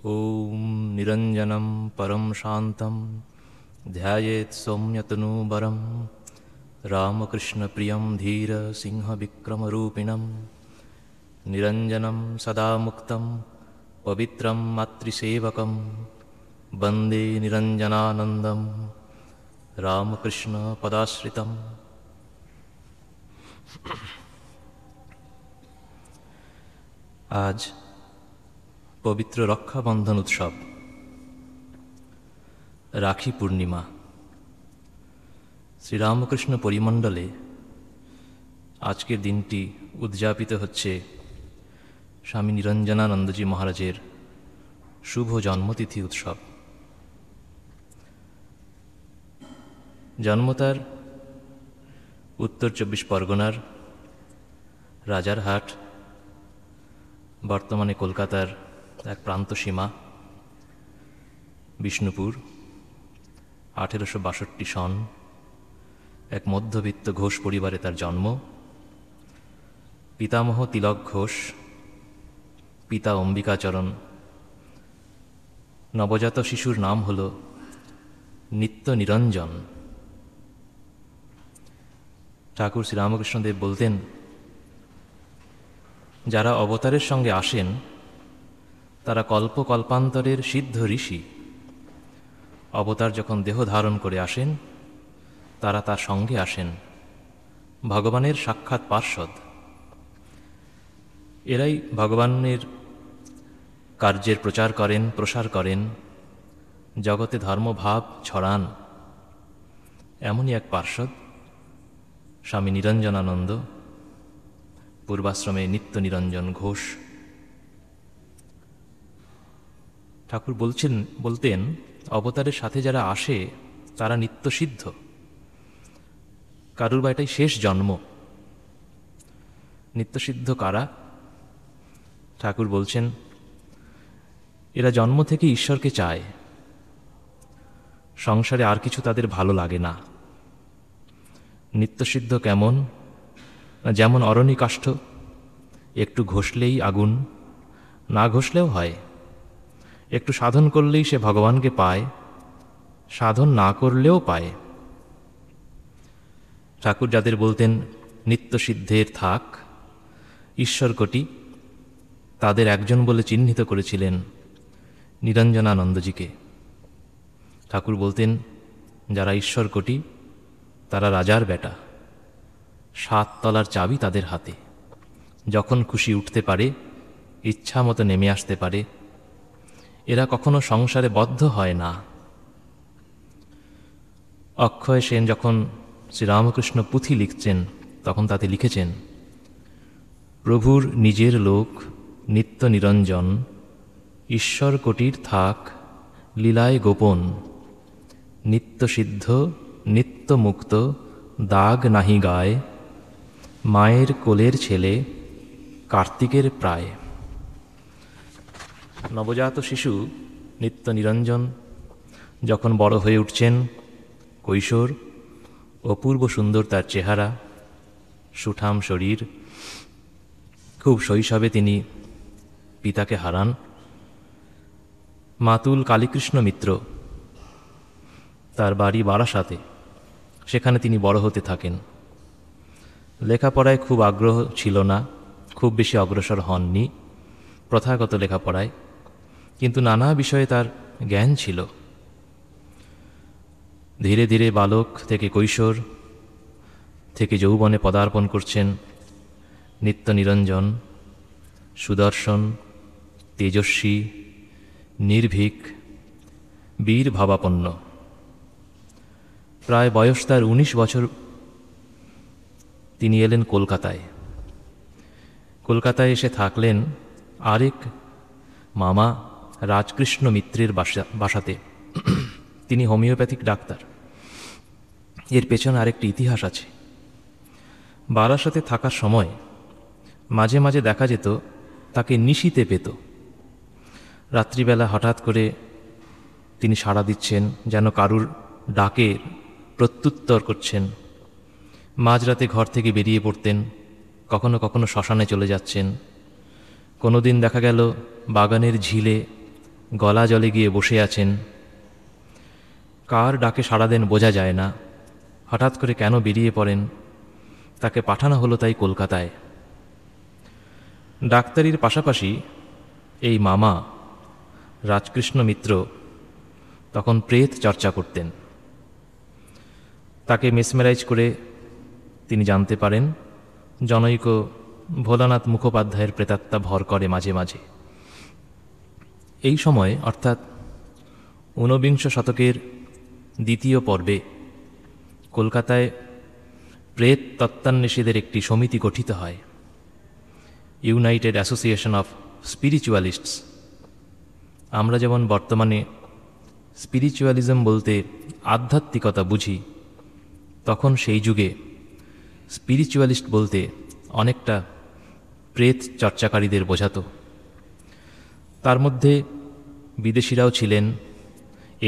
ॐ निरञ्जनं परं शान्तं ध्यायेत् सौम्यतनूबरं रामकृष्णप्रियं धीरसिंहविक्रमरूपिणं निरञ्जनं सदा मुक्तं पवित्रं मातृसेवकं वन्दे निरञ्जनानन्दं रामकृष्णपदाश्रितम्। आज पवित्र रक्षाबंधन उत्सव राखी पूर्णिमा श्रीरामकृष्ण परिमंडले आजकेर दिनटी उद्यापित होच्छे स्वामी निरंजनानंदजी महाराजेर शुभ जन्मतिथि उत्सव। जन्म तार उत्तर 24 परगनार राजारहाट बर्तमाने कलकातार एक प्रांत सीमा विष्णुपुर 1862 सन एक मध्यवित्त घोष परिवारे तार जन्म। पितामह तिलक घोष, पिता अंबिकाचरण। नवजात शिशुर नाम हलो नित्य निरंजन। ठाकुर श्री रामकृष्णदेव बोलतेन যারা অবতারের সঙ্গে আসেন তারা কল্প কল্পান্তরের সিদ্ধ ঋষি। অবতার যখন দেহ ধারণ করে আসেন তারা তার সঙ্গে আসেন ভগবানের সাক্ষাৎ পার্ষদ। এরাই ভগবানের কার্যের প্রচার করেন, প্রসার করেন, জগতে ধর্মভাব ছড়ান। এমনই এক পার্ষদ স্বামী নিরঞ্জনানন্দ, पूर्वाश्रमे नित्य निरंजन घोष। ठाकुर बोलतेन अवतारेर साथे जारा आसे तारा नित्य सिद्ध। कारुर बा एटाई शेष जन्म। नित्य सिद्ध कारा? ठाकुर बोलছেন एरा जन्म थेके ईश्वरके चाय। संसारे आर किछु तादेर भालो लागे ना। नित्य सिद्ध केमन? যেমন অরণি কাষ্ঠ, একটু ঘষলেই আগুন, না ঘষলেও হয়। একটু সাধন করলেই সে ভগবানকে পায়, সাধন না করলেও পায়। ঠাকুর যাদের বলতেন নিত্য সিদ্ধের থাক ঈশ্বরকোটি, তাদের একজন বলে চিহ্নিত করেছিলেন নিরঞ্জনানন্দজিকে। ঠাকুর বলতেন যারা ঈশ্বরকোটি তারা রাজার বেটা। 7 তলার চাবি তাদের হাতে। যখন খুশি উঠতে পারে, ইচ্ছা মতো নেমে আসতে পারে। এরা কখনো সংসারে বদ্ধ হয় না। অক্ষয় সেন যখন শ্রীরামকৃষ্ণ পুঁথি লিখছেন তখন তাতে লিখেছেন প্রভুর নিজের লোক নিত্য নিরঞ্জন, ঈশ্বর কোটির থাক লীলায় গোপন, নিত্য সিদ্ধ নিত্য মুক্ত দাগ নাহি গায়, মায়ের কোলের ছেলে কার্তিকের প্রায়। নবজাত শিশু নিত্য নিরঞ্জন যখন বড় হয়ে উঠছেন, কৈশোর, অপূর্ব সুন্দর তার চেহারা, সুঠাম শরীর। খুব শৈশবে তিনি পিতাকে হারান। মাতুল কালীকৃষ্ণ মিত্র, তার বাড়ি বারাসাতে, সেখানে তিনি বড় হতে থাকেন। লেখাপড়ায় খুব আগ্রহ ছিল না, খুব বেশি অগ্রসর হননি প্রথাগত লেখাপড়ায়, কিন্তু নানা বিষয়ে তার জ্ঞান ছিল। ধীরে ধীরে বালক থেকে কৈশোর থেকে যৌবনে পদার্পণ করছেন নিত্য নিরঞ্জন, সুদর্শন, তেজস্বী, নির্ভীক, বীর ভাবাপন্ন। প্রায় বয়স তার 19 বছর তিনি এলেন কলকাতায়। কলকাতায় এসে থাকলেন আরেক মামা রাজকৃষ্ণ মিত্রের বাসাতে। তিনি হোমিওপ্যাথিক ডাক্তার। এর পেছনে আরেকটি ইতিহাস আছে। বারাসাতে থাকার সময় মাঝে মাঝে দেখা যেত তাকে নিশিতে পেত। রাত্রিবেলা হঠাৎ করে তিনি সাড়া দিচ্ছেন, যেন কারুর ডাকে প্রত্যুত্তর করছেন। মাঝরাতে ঘর থেকে বেরিয়ে পড়তেন, কখনো কখনো শ্মশানে চলে যাচ্ছেন। কোনোদিন দেখা গেল বাগানের ঝিলে গলা জলে গিয়ে বসে আছেন। কার ডাকে সাড়া দেন বোঝা যায় না, হঠাৎ করে কেন বেরিয়ে পড়েন। তাকে পাঠানো হলো তাই কলকাতায়। ডাক্তারির পাশাপাশি এই মামা রাজকৃষ্ণ মিত্র তখন প্রেত চর্চা করতেন। তাকে মেসমেরাইজ করে তিনি জানতে পারেন জনৈক ভোলানাথ মুখোপাধ্যায়ের প্রেতাত্মা ভর করে মাঝে মাঝে। এই সময় অর্থাৎ ঊনবিংশ শতকের দ্বিতীয় পর্বে কলকাতায় প্রেত তত্ত্বান্বেষীদের একটি সমিতি গঠিত হয়, ইউনাইটেড অ্যাসোসিয়েশন অফ স্পিরিচুয়ালিস্টস। আমরা যেমন বর্তমানে স্পিরিচুয়ালিজম বলতে আধ্যাত্মিকতা বুঝি, তখন সেই যুগে স্পিরিচুয়ালিস্ট বলতে অনেকটা প্রেত চর্চাকারীদের বোঝাতো। তার মধ্যে বিদেশিরাও ছিলেন,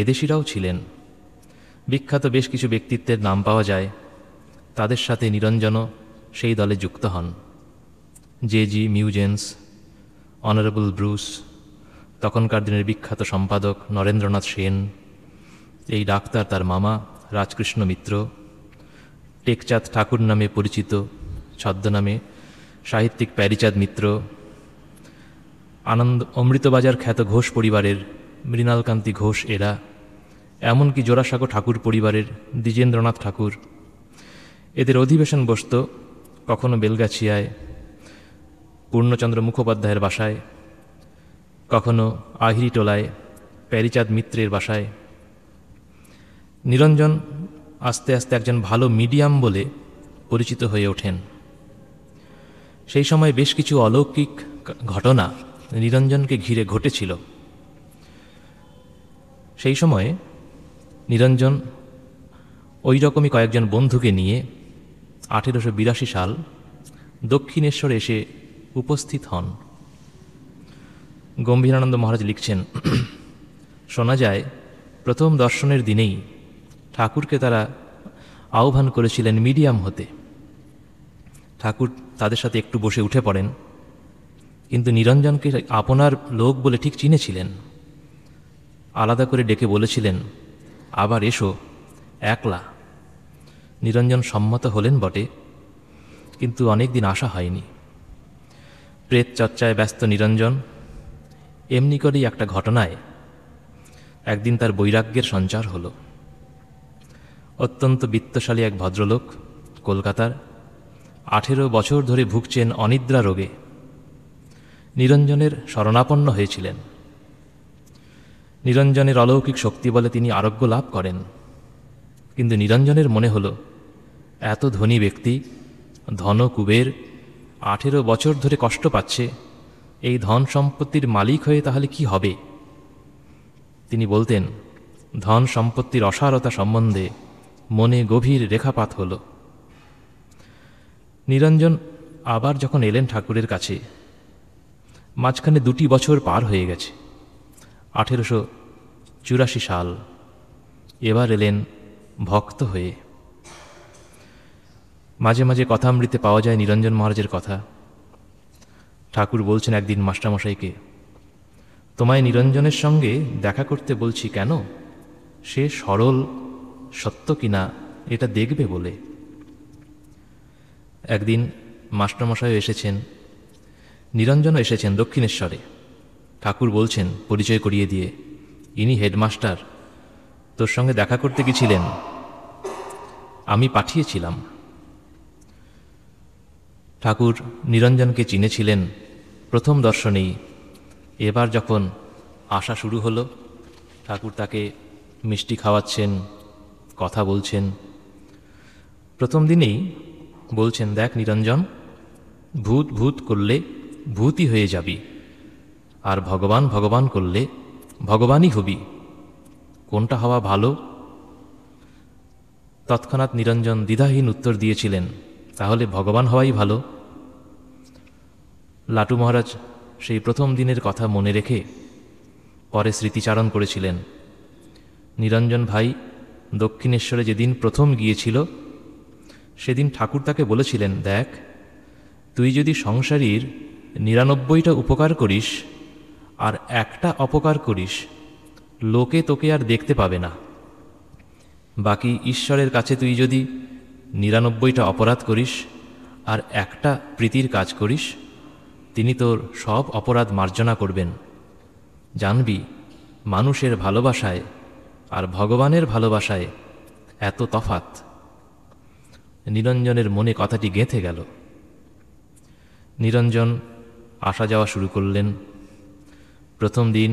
এদেশিরাও ছিলেন। বিখ্যাত বেশ কিছু ব্যক্তিত্বের নাম পাওয়া যায়। তাদের সাথে নিরঞ্জনও সেই দলে যুক্ত হন। জে.জি. মিউজেন্স, অনারেবল ব্রুস, তখনকার দিনের বিখ্যাত সম্পাদক নরেন্দ্রনাথ সেন, এই ডাক্তার তার মামা রাজকৃষ্ণ মিত্র, টেকচাঁদ ঠাকুর নামে পরিচিত ছদ্মনামে সাহিত্যিক প্যারীচাঁদ মিত্র, অমৃতবাজার খ্যাত ঘোষ পরিবারের মৃণালকান্তি ঘোষ, এরা এমনকি জোড়াসাঁকো ঠাকুর পরিবারের দ্বিজেন্দ্রনাথ ঠাকুর। এদের অধিবেশন বসত কখনো বেলগাছিয়ায় পূর্ণচন্দ্র মুখোপাধ্যায়ের বাসায়, কখনো আহিরিটোলায় প্যারীচাঁদ মিত্রের বাসায়। নিরঞ্জন আস্তে আস্তে একজন ভালো মিডিয়াম বলে পরিচিত হয়ে ওঠেন। সেই সময় বেশ কিছু অলৌকিক ঘটনা নিরঞ্জনকে ঘিরে ঘটেছিল। সেই সময়ে নিরঞ্জন ওই রকমই কয়েকজন বন্ধুকে নিয়ে 1882 সাল দক্ষিণেশ্বর এসে উপস্থিত হন। গম্ভীরানন্দ মহারাজ লিখছেন, শোনা যায় প্রথম দর্শনের দিনেই ঠাকুরকে তারা আহ্বান করেছিলেন মিডিয়াম হতে। ঠাকুর তাদের সাথে একটু বসে উঠে পড়েন, কিন্তু নিরঞ্জনকে আপনার লোক বলে ঠিক চিনেছিলেন। আলাদা করে ডেকে বলেছিলেন, আবার এসো একলা। নিরঞ্জন সম্মত হলেন বটে, কিন্তু অনেক দিন আসা হয়নি। প্রেত চর্চায় ব্যস্ত নিরঞ্জন এমনি করেই একটা ঘটনায় একদিন তার বৈরাগ্যের সঞ্চার হল। অত্যন্ত বিত্তশালী এক ভদ্রলোক কলকাতার 18 বছর ধরে ভুগছেন অনিদ্রা রোগে। নিরঞ্জনের শরণাপন্ন হয়েছিলেন। নিরঞ্জনের অলৌকিক শক্তি বলে তিনি আরোগ্য লাভ করেন। কিন্তু নিরঞ্জনের মনে হল, এত ধনী ব্যক্তি, ধন কুবের, 18 বছর ধরে কষ্ট পাচ্ছে, এই ধন সম্পত্তির মালিক হয়ে তাহলে কি হবে? তিনি বলতেন, ধন সম্পত্তির অসারতা সম্বন্ধে মনে গভীর রেখাপাত হল। নিরঞ্জন আবার যখন এলেন ঠাকুরের কাছে, মাঝখানে 2 বছর পার হয়ে গেছে, 1884 সাল। এবার এলেন ভক্ত হয়ে। মাঝে মাঝে কথামৃতে পাওয়া যায় নিরঞ্জন মহারাজের কথা। ঠাকুর বলছেন একদিন মাস্টারমশাইকে, তোমায় নিরঞ্জনের সঙ্গে দেখা করতে বলছি কেন? সে সরল সত্য কিনা এটা দেখবে বলে। একদিন মাস্টারমশাইও এসেছেন, নিরঞ্জনও এসেছেন দক্ষিণেশ্বরে। ঠাকুর বলছেন পরিচয় করিয়ে দিয়ে, ইনি হেডমাস্টার, তোর সঙ্গে দেখা করতে গেছিলেন, আমি পাঠিয়েছিলাম। ঠাকুর নিরঞ্জনকে চিনেছিলেন প্রথম দর্শনেই। এবার যখন আসা শুরু হলো, ঠাকুর তাকে মিষ্টি খাওয়াচ্ছেন, কথা বলছেন। প্রথম দিনেই বলছেন, দেখ নিরঞ্জন, ভূত ভূত করলে ভূতই হয়ে যাবি, আর ভগবান ভগবান করলে ভগবানই হবি। কোনটা হওয়া ভালো? তৎক্ষণাৎ নিরঞ্জন দ্বিধাহীন উত্তর দিয়েছিলেন, তাহলে ভগবান হওয়াই ভালো। লাটু মহারাজ সেই প্রথম দিনের কথা মনে রেখে পরে স্মৃতিচারণ করেছিলেন, নিরঞ্জন ভাই দক্ষিণেশ্বরে যেদিন প্রথম গিয়েছিল সেদিন ঠাকুর তাকে বলেছিলেন, দেখ, তুই যদি সংসারীর 99টা উপকার করিস আর একটা অপকার করিস, লোকে তোকে আর দেখতে পাবে না। বাকি ঈশ্বরের কাছে তুই যদি ৯৯টা অপরাধ করিস আর একটা প্রীতির কাজ করিস, তিনি তোর সব অপরাধ মার্জনা করবেন। জানবি, মানুষের ভালোবাসায় আর ভগবানের ভালোবাসায় এত তফাৎ। নিরঞ্জনের মনে কথাটি গেঁথে গেল। নিরঞ্জন আসা যাওয়া শুরু করলেন। প্রথম দিন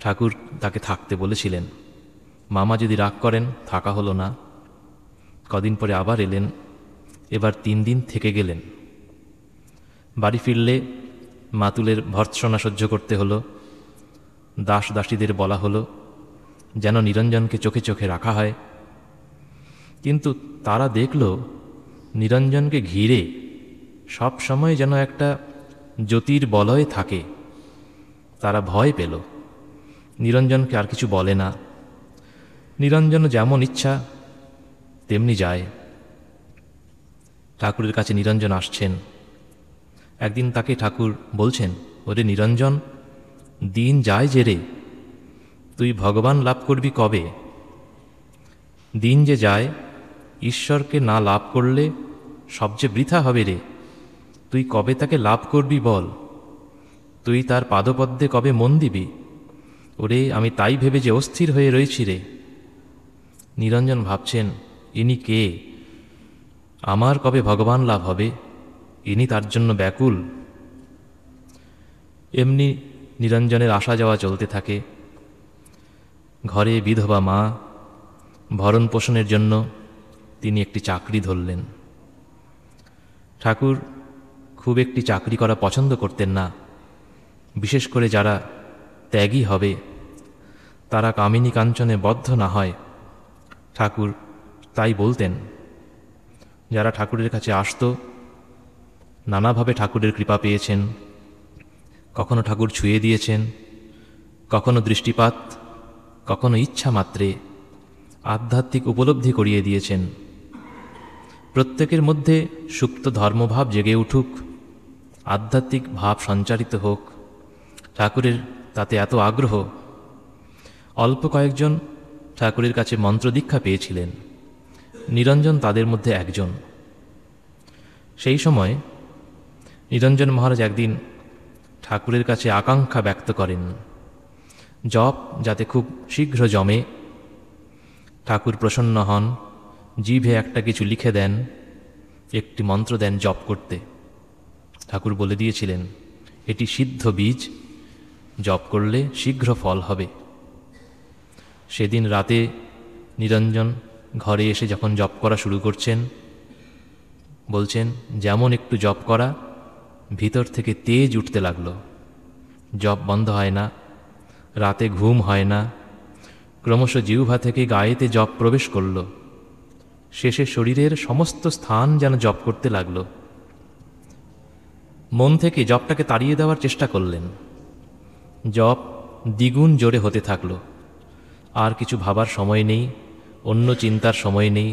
ঠাকুর তাকে থাকতে বলেছিলেন। মামা যদি রাগ করেন, থাকা হলো না। কদিন পরে আবার এলেন, এবার ৩ দিন থেকে গেলেন। বাড়ি ফিরলে মাতুলের ভর্ৎসনা সহ্য করতে হলো। দাস দাসীদের বলা হলো যেন নিরঞ্জনকে চোখে চোখে রাখা হয়। কিন্তু তারা দেখল নিরঞ্জনকে ঘিরে সব সময় যেন একটা জ্যোতির্বলয় থাকে। তারা ভয় পেল। নিরঞ্জনকে আর কিছু বলে না। নিরঞ্জন যেমন ইচ্ছা তেমনি যায়। ঠাকুরের কাছে নিরঞ্জন আসছেন। একদিন তাকে ঠাকুর বলছেন, ওরে নিরঞ্জন, দিন যায় যে রে, তুই ভগবান লাভ করবি কবে? দিন যে যায়, ঈশ্বরকে না লাভ করলে সবচেয়ে বৃথা হবে রে। তুই কবে তাকে লাভ করবি বল? তুই তার পাদপদ্মে কবে মন দিবি? ওরে, আমি তাই ভেবে যে অস্থির হয়ে রয়েছি রে। নিরঞ্জন ভাবছেন, ইনি কে? আমার কবে ভগবান লাভ হবে? ইনি তার জন্য ব্যাকুল। এমনি নিরঞ্জনের আসা যাওয়া চলতে থাকে। ঘরে বিধবা মা, ভরণ পোষণের জন্য তিনি একটি চাকরি ধরলেন। ঠাকুর খুব একটি চাকরি করা পছন্দ করতেন না। বিশেষ করে যারা ত্যাগী হবে, তারা কামিনী কাঞ্চনে বদ্ধ না হয়, ঠাকুর তাই বলতেন। যারা ঠাকুরের কাছে আসত, নানাভাবে ঠাকুরের কৃপা পেয়েছেন। কখনো ঠাকুর ছুঁয়ে দিয়েছেন, কখনো দৃষ্টিপাত, কখনো ইচ্ছা মাত্রে আধ্যাত্মিক উপলব্ধি করিয়ে দিয়েছেন। প্রত্যেকের মধ্যে সুপ্ত ধর্মভাব জেগে উঠুক, আধ্যাত্মিক ভাব সঞ্চারিত হোক, ঠাকুরের তাতে এত আগ্রহ। অল্প কয়েকজন ঠাকুরের কাছে মন্ত্রদীক্ষা পেয়েছিলেন। নিরঞ্জন তাদের মধ্যে একজন। সেই সময় নিরঞ্জন মহারাজ একদিন ঠাকুরের কাছে আকাঙ্ক্ষা ব্যক্ত করেন, জপ যাতে খুব শীঘ্র জমে। ঠাকুর প্রসন্ন হন, জিভে একটা কিছু লিখে দেন, একটি মন্ত্র দেন জপ করতে। ঠাকুর বলে দিয়েছিলেন, এটি সিদ্ধ বীজ, জপ করলে শীঘ্র ফল হবে। সেদিন রাতে নিরঞ্জন ঘরে এসে যখন জপ করা শুরু করছেন, বলছেন, যেমন একটু জপ করা, ভিতর থেকে তেজ উঠতে লাগলো। জপ বন্ধ হয় না, রাতে ঘুম হয় না, ক্রমশ জিহ্বা থেকে গায়েতে জপ প্রবেশ করল। শেষে শরীরের সমস্ত স্থান যেন জপ করতে লাগল। মন থেকে জপটাকে তাড়িয়ে দেওয়ার চেষ্টা করলেন। জপ দ্বিগুণ জোরে হতে থাকল। আর কিছু ভাবার সময় নেই, অন্য চিন্তার সময় নেই।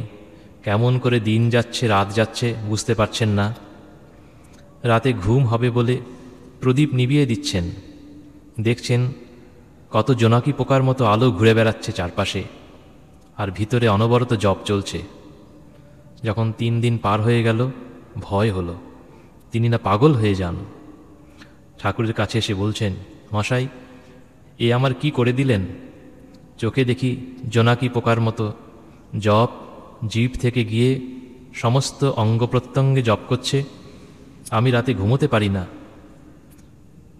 কেমন করে দিন যাচ্ছে রাত যাচ্ছে বুঝতে পারছেন না। রাতে ঘুম হবে বলে প্রদীপ নিভিয়ে দিচ্ছেন। দেখছেন কত জোনাকি পোকার মতো আলো ঘুরে বেড়াচ্ছে চারপাশে, আর ভিতরে অনবরত জপ চলছে। যখন 3 দিন পার হয়ে গেল, ভয় হলো তিনি না পাগল হয়ে যান। ঠাকুরের কাছে এসে বলছেন, মশাই, এ আমার কি করে দিলেন? চোখে দেখি জোনাকি পোকার মতো জপ জিভ থেকে গিয়ে সমস্ত অঙ্গ প্রত্যঙ্গে জপ করছে, আমি রাতে ঘুমোতে পারি না।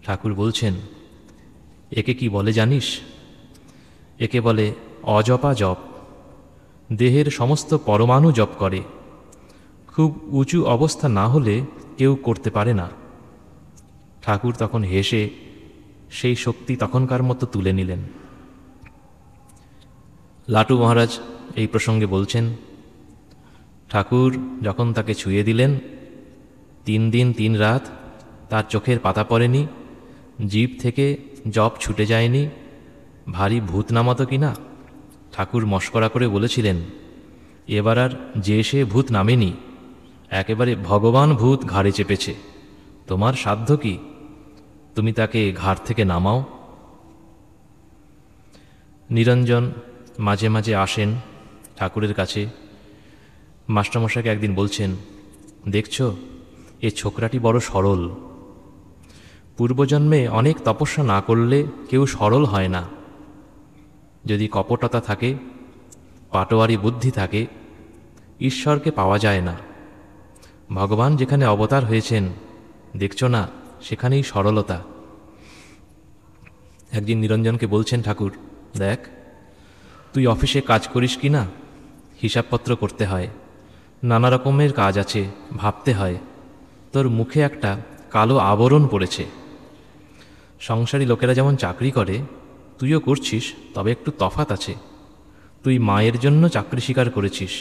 ঠাকুর বলছেন, একে কি বলে জানিস? একে বলে অজপা জপ। দেহের সমস্ত পরমাণু জপ করে। খুব উঁচু অবস্থা না হলে কেউ করতে পারে না। ঠাকুর তখন হেসে সেই শক্তি তখনকার মতো তুলে নিলেন। লাটু মহারাজ এই প্রসঙ্গে বলছেন, ঠাকুর যখন তাকে ছুঁয়ে দিলেন, 3 দিন 3 রাত তার চোখের পাতা পড়েনি, জিভ থেকে জপ ছুটে যায়নি, ভারী ভূত নামাতো কিনা। ঠাকুর মস্করা করে বলেছিলেন, এবার আর যে সে ভূত নামেনি, একেবারে ভগবান ভূত ঘাড়ে চেপেছে, তোমার সাধ্য কি? তুমি তাকে ঘাট থেকে নামাও। নিরঞ্জন মাঝে মাঝে আসেন ঠাকুরের কাছে। মাস্টারমশাইকে একদিন বলছেন, দেখছ এ ছোকরাটি বড় সরল, পূর্বজন্মে অনেক তপস্যা না করলে কেউ সরল হয় না। যদি কপটতা থাকে, পাটোয়ারি বুদ্ধি থাকে, ঈশ্বরকে পাওয়া যায় না। ভগবান যেখানে অবতার হয়েছেন দেখছ না, সেখানেই সরলতা। একদিন নিরঞ্জনকে বলছেন ঠাকুর, দেখ তুই অফিসে কাজ করিস কি না, হিসাবপত্র করতে হয়, নানা রকমের কাজ আছে, ভাবতে হয়। তোর মুখে একটা কালো আবরণ পড়েছে। সংসারী লোকেরা যেমন চাকরি করে তুইও করছিস, তবে একটু তফাৎ আছে। তুই মায়ের জন্য চাকরি স্বীকার করেছিস,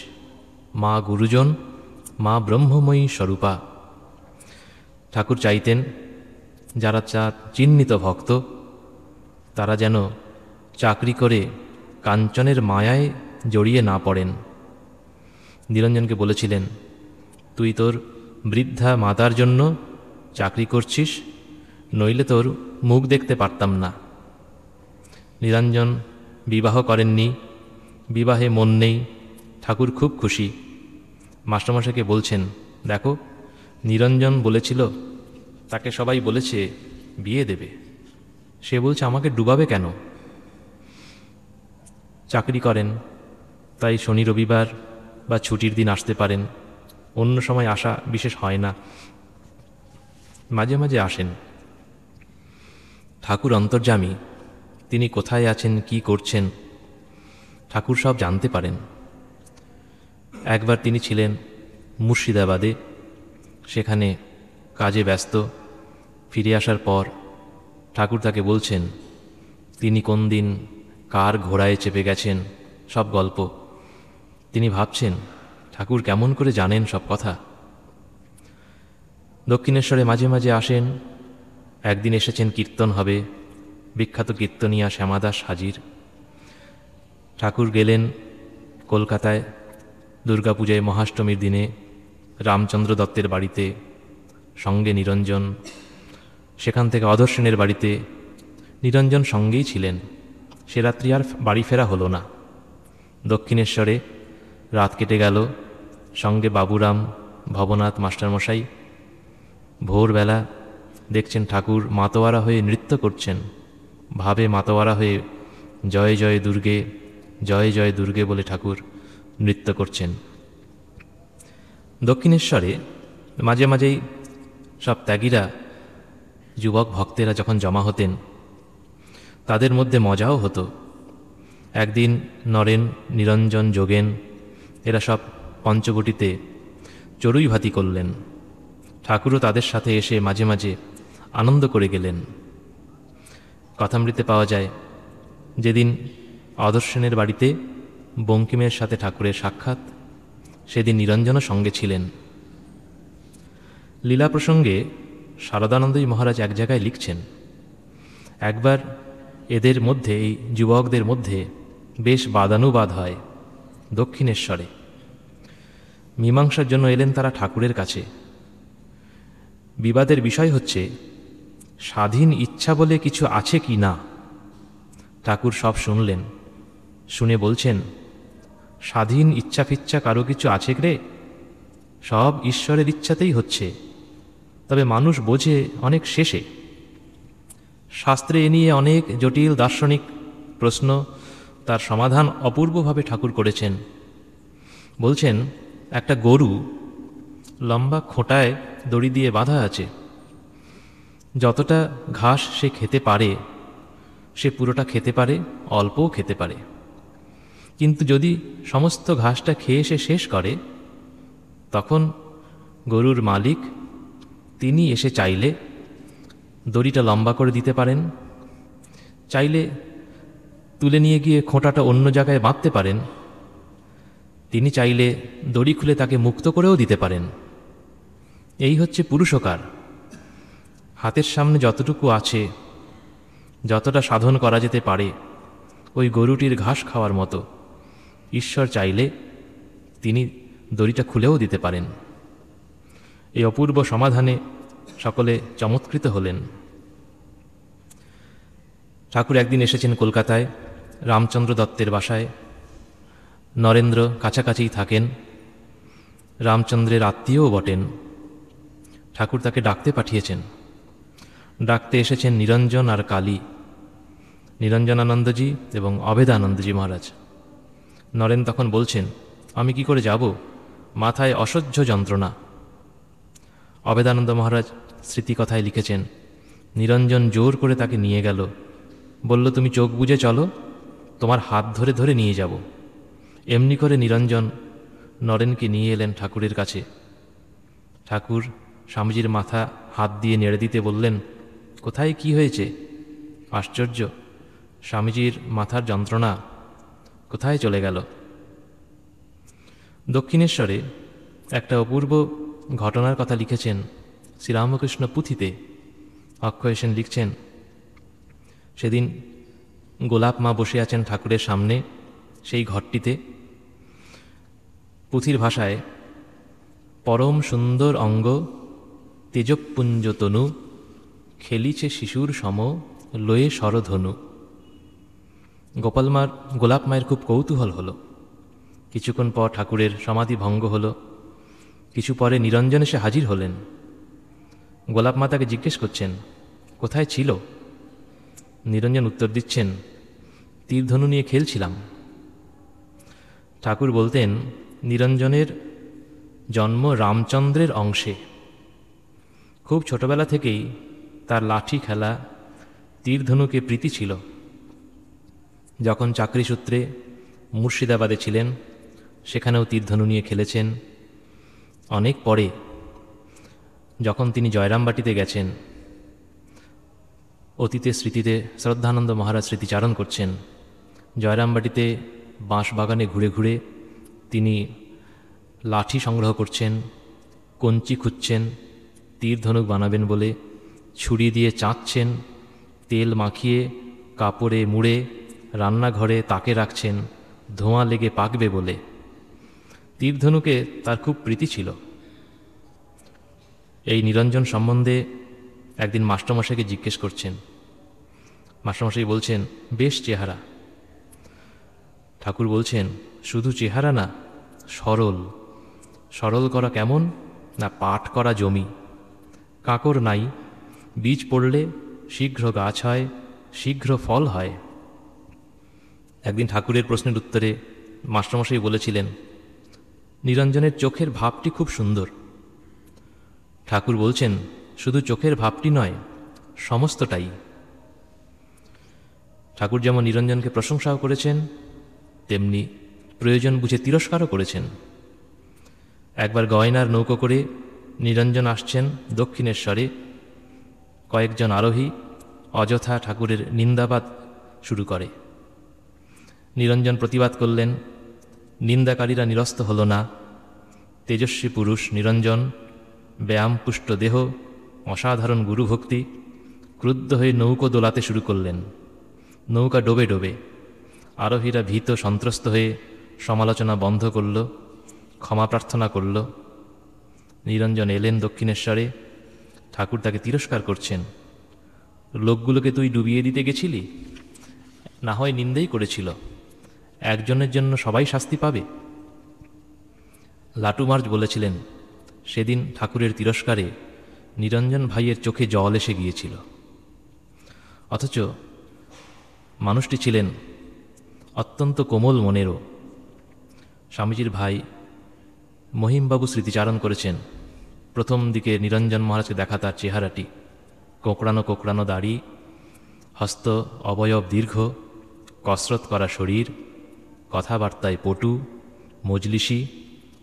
মা গুরুজন, মা ব্রহ্মময়ী স্বরূপা। ঠাকুর চাইতেন যারা চিহ্নিত ভক্ত তারা যেন চাকরি করে কাঞ্চনের মায়ায় জড়িয়ে না পড়েন। নিরঞ্জনকে বলেছিলেন, তুই তোর বৃদ্ধা মাতার জন্য চাকরি করছিস, নইলে তোর মুখ দেখতে পারতাম না। নিরঞ্জন বিবাহ করেননি, বিবাহে মন নেই। ঠাকুর খুব খুশি। মাস্টারমশাইকে বলছেন, দেখো নিরঞ্জন বলেছিল, তাকে সবাই বলেছে বিয়ে দেবে, সে বলছে আমাকে ডুবাবে কেন? চাকরি করেন, তাই শনি রবিবার বা ছুটির দিন আসতে পারেন, অন্য সময় আসা বিশেষ হয় না। মাঝে মাঝে আসেন। ঠাকুর অন্তর্যামী, তিনি কোথায় আছেন, কি করছেন, ঠাকুর সব জানতে পারেন। একবার তিনি ছিলেন মুর্শিদাবাদে, সেখানে কাজে ব্যস্ত। ফিরে আসার পর ঠাকুর তাকে বলছেন তিনি কোন দিন কার ঘোড়ায় চেপে গেছেন, সব গল্প। তিনি ভাবছেন ঠাকুর কেমন করে জানেন সব কথা। দক্ষিণেশ্বরে মাঝে মাঝে আসেন। একদিন এসেছেন কীর্তন হবে, বিখ্যাত কীর্তনিয়া শ্যামাদাস হাজির। ঠাকুর গেলেন কলকাতায় দুর্গাপূজায় মহাষ্টমীর দিনে রামচন্দ্র দত্তের বাড়িতে, সঙ্গে নিরঞ্জন। সেখান থেকে অধর সেনের বাড়িতে নিরঞ্জন সঙ্গেই ছিলেন। সে রাত্রি আর বাড়ি ফেরা হলো না। দক্ষিণেশ্বরে রাত কেটে গেল, সঙ্গে বাবুরাম, ভবনাথ মাস্টারমশাই। ভোরবেলা দেখছেন ঠাকুর মাতোয়ারা হয়ে নৃত্য করছেন, ভাবে মাতোয়ারা হয়ে জয় জয় দুর্গে, জয় জয় দুর্গে বলে ঠাকুর নৃত্য করছেন। দক্ষিণেশ্বরে মাঝে মাঝেই সব ত্যাগীরা, যুবক ভক্তেরা যখন জমা হতেন, তাদের মধ্যে মজাও হতো। একদিন নরেন, নিরঞ্জন, যোগেন এরা সব পঞ্চবটিতে চড়ুই ভাতি করলেন। ঠাকুরও তাদের সাথে এসে মাঝে মাঝে আনন্দ করে গেলেন। কথামৃতে পাওয়া যায় যেদিন অদর্শনের বাড়িতে বঙ্কিমের সাথে ঠাকুরের সাক্ষাৎ, সেদিন নিরঞ্জনও সঙ্গে ছিলেন। লীলা প্রসঙ্গে শারদানন্দই মহারাজ এক জায়গায় লিখছেন, একবার এদের মধ্যে, এই যুবকদের মধ্যে বেশ বাদানুবাদ হয় দক্ষিণেশ্বরে। মীমাংসার জন্য এলেন তারা ঠাকুরের কাছে। বিবাদের বিষয় হচ্ছে স্বাধীন ইচ্ছা বলে কিছু আছে কি না। ঠাকুর সব শুনলেন, শুনে বলছেন, স্বাধীন ইচ্ছা ফিচ্ছা কারো কিছু আছে রে? সব ঈশ্বরের ইচ্ছাতেই হচ্ছে, তবে মানুষ বোঝে অনেক শেষে। শাস্ত্রে এ নিয়ে অনেক জটিল দার্শনিক প্রশ্ন, তার সমাধান অপূর্বভাবে ঠাকুর করেছেন। বলছেন, একটা গরু লম্বা খোঁটায় দড়ি দিয়ে বাঁধা আছে। যতটা ঘাস সে খেতে পারে সে পুরোটা খেতে পারে, অল্পও খেতে পারে। কিন্তু যদি সমস্ত ঘাসটা খেয়ে সে শেষ করে, তখন গরুর মালিক তিনি এসে চাইলে দড়িটা লম্বা করে দিতে পারেন, চাইলে তুলে নিয়ে গিয়ে খোঁটাটা অন্য জায়গায় বাঁধতে পারেন, তিনি চাইলে দড়ি খুলে তাকে মুক্ত করেও দিতে পারেন। এই হচ্ছে পুরুষকার। হাতের সামনে যতটুকু আছে, যতটা সাধন করা যেতে পারে, ওই গরুটির ঘাস খাওয়ার মতো, ঈশ্বর চাইলে তিনি দড়িটা খুলেও দিতে পারেন। এই অপূর্ব সমাধানে সকলে চমৎকৃত হলেন। ঠাকুর একদিন এসেছেন কলকাতায় রামচন্দ্র দত্তের বাসায়। নরেন্দ্র কাছাকাছিই থাকেন, রামচন্দ্রের আত্মীয়ও বটেন। ঠাকুর তাকে ডাকতে পাঠিয়েছেন। ডাকতে এসেছেন নিরঞ্জন আর কালী, নিরঞ্জনানন্দজি এবং অভেদানন্দজি মহারাজ। নরেন তখন বলছেন, আমি কি করে যাব, মাথায় অসহ্য যন্ত্রণা। অভেদানন্দ মহারাজ স্মৃতিকথায় লিখেছেন, নিরঞ্জন জোর করে তাকে নিয়ে গেল, বলল, তুমি চোখ বুজে চলো, তোমার হাত ধরে ধরে নিয়ে যাব। এমনি করে নিরঞ্জন নরেনকে নিয়ে এলেন ঠাকুরের কাছে। ঠাকুর স্বামীজির মাথা হাত দিয়ে নেড়ে দিতে বললেন, কোথায় কি হয়েছে? আশ্চর্য, স্বামীজির মাথার যন্ত্রণা কোথায় চলে গেল। দক্ষিণেশ্বরে একটা অপূর্ব ঘটনার কথা লিখেছেন শ্রীরামকৃষ্ণ পুঁথিতে। অক্ষয় সেন লিখছেন, সেদিন গোলাপ মা বসে আছেন ঠাকুরের সামনে সেই ঘরটিতে। পুঁথির ভাষায়, পরম সুন্দর অঙ্গ তেজপুঞ্জ তনু, খেলিছে শিশুর সম লয়ে শরধনু। গোলাপ মায়ের খুব কৌতূহল হল। কিছুক্ষণ পর ঠাকুরের সমাধি ভঙ্গ হল। কিছু পরে নিরঞ্জন এসে হাজির হলেন। গোলাপ মা তাকে জিজ্ঞেস করছেন, কোথায় ছিল? নিরঞ্জন উত্তর দিচ্ছেন, তীরধনু নিয়ে খেলছিলাম। ঠাকুর বলতেন, নিরঞ্জনের জন্ম রামচন্দ্রের অংশে। খুব ছোটবেলা থেকেই তার লাঠি খেলা, তীরধনুকে প্রীতি ছিল। যখন চাকরি সূত্রে মুর্শিদাবাদে ছিলেন, সেখানেও তীরধনু নিয়ে খেলেছেন। অনেক পরে যখন তিনি জয়রামবাটিতে গেছেন, অতীতের স্মৃতিতে শ্রদ্ধানন্দ মহারাজ স্মৃতিচারণ করছেন। জয়রামবাটিতে বাঁশবাগানে ঘুরে ঘুরে তিনি লাঠি সংগ্রহ করছেন, কঞ্চি খুঁজছেন, তীর ধনুক বানাবেন বলে ছুরি দিয়ে চাঁচছেন, তেল মাখিয়ে কাপড়ে মুড়ে রান্নাঘরে তাকে রাখছেন, ধোঁয়া লেগে পাকবে বলে। তীর ধনুকে তার খুব প্রীতি ছিল। এই নিরঞ্জন সম্বন্ধে একদিন মাস্টারমশাইকে জিজ্ঞেস করছেন। মাস্টারমশাই বলছেন, বেশ চেহারা। ঠাকুর বলছেন, শুধু চেহারা না, সরল। সরল করা কেমন না, পাট করা জমি, কাঁকড় নাই, বীজ পড়লে শীঘ্র গাছ হয়, শীঘ্র ফল হয়। একদিন ঠাকুরের প্রশ্নের উত্তরে মাস্টারমশাই বলেছিলেন, নিরঞ্জনের চোখের ভাবটি খুব সুন্দর। ঠাকুর বলছেন, শুধু চোখের ভাবটি নয়, সমস্তটাই। ঠাকুর যেমন নিরঞ্জনকে প্রশংসাও করেছেন, তেমনি প্রয়োজন বুঝে তিরস্কারও করেছেন। একবার গয়নার নৌকো করে নিরঞ্জন আসছেন দক্ষিণেশ্বরে। কয়েকজন আরোহী অযথা ঠাকুরের নিন্দাবাদ শুরু করে। নিরঞ্জন প্রতিবাদ করলেন। নিন্দাকারীরা নিরস্ত হল না। তেজস্বী পুরুষ নিরঞ্জন, ব্যায়ামপুষ্ট দেহ, অসাধারণ গুরুভক্তি, ক্রুদ্ধ হয়ে নৌকো দোলাতে শুরু করলেন। নৌকা ডোবে ডোবে। আরোহীরা ভীত সন্ত্রস্ত হয়ে সমালোচনা বন্ধ করল, ক্ষমা প্রার্থনা করল। নিরঞ্জন এলেন দক্ষিণেশ্বরে। ঠাকুর তাকে তিরস্কার করছেন, লোকগুলোকে তুই ডুবিয়ে দিতে গেছিলি, না হয় নিন্দাই করেছিল, একজনের জন্য সবাই শাস্তি পাবে। লাটুমার্জ বলেছিলেন, সেদিন ঠাকুরের তিরস্কারে নিরঞ্জন ভাইয়ের চোখে জল এসে গিয়েছিল। অথচ মানুষটি ছিলেন অত্যন্ত কোমল মনেরও। স্বামীজির ভাই মহিমবাবু স্মৃতিচারণ করেছেন, প্রথম দিকে নিরঞ্জন মহারাজকে দেখা তার চেহারাটি, কোঁকড়ানো কোঁকড়ানো দাড়ি, হস্ত অবয়ব দীর্ঘ, কসরত করা শরীর, কথাবার্তায় পটু, মজলিসি,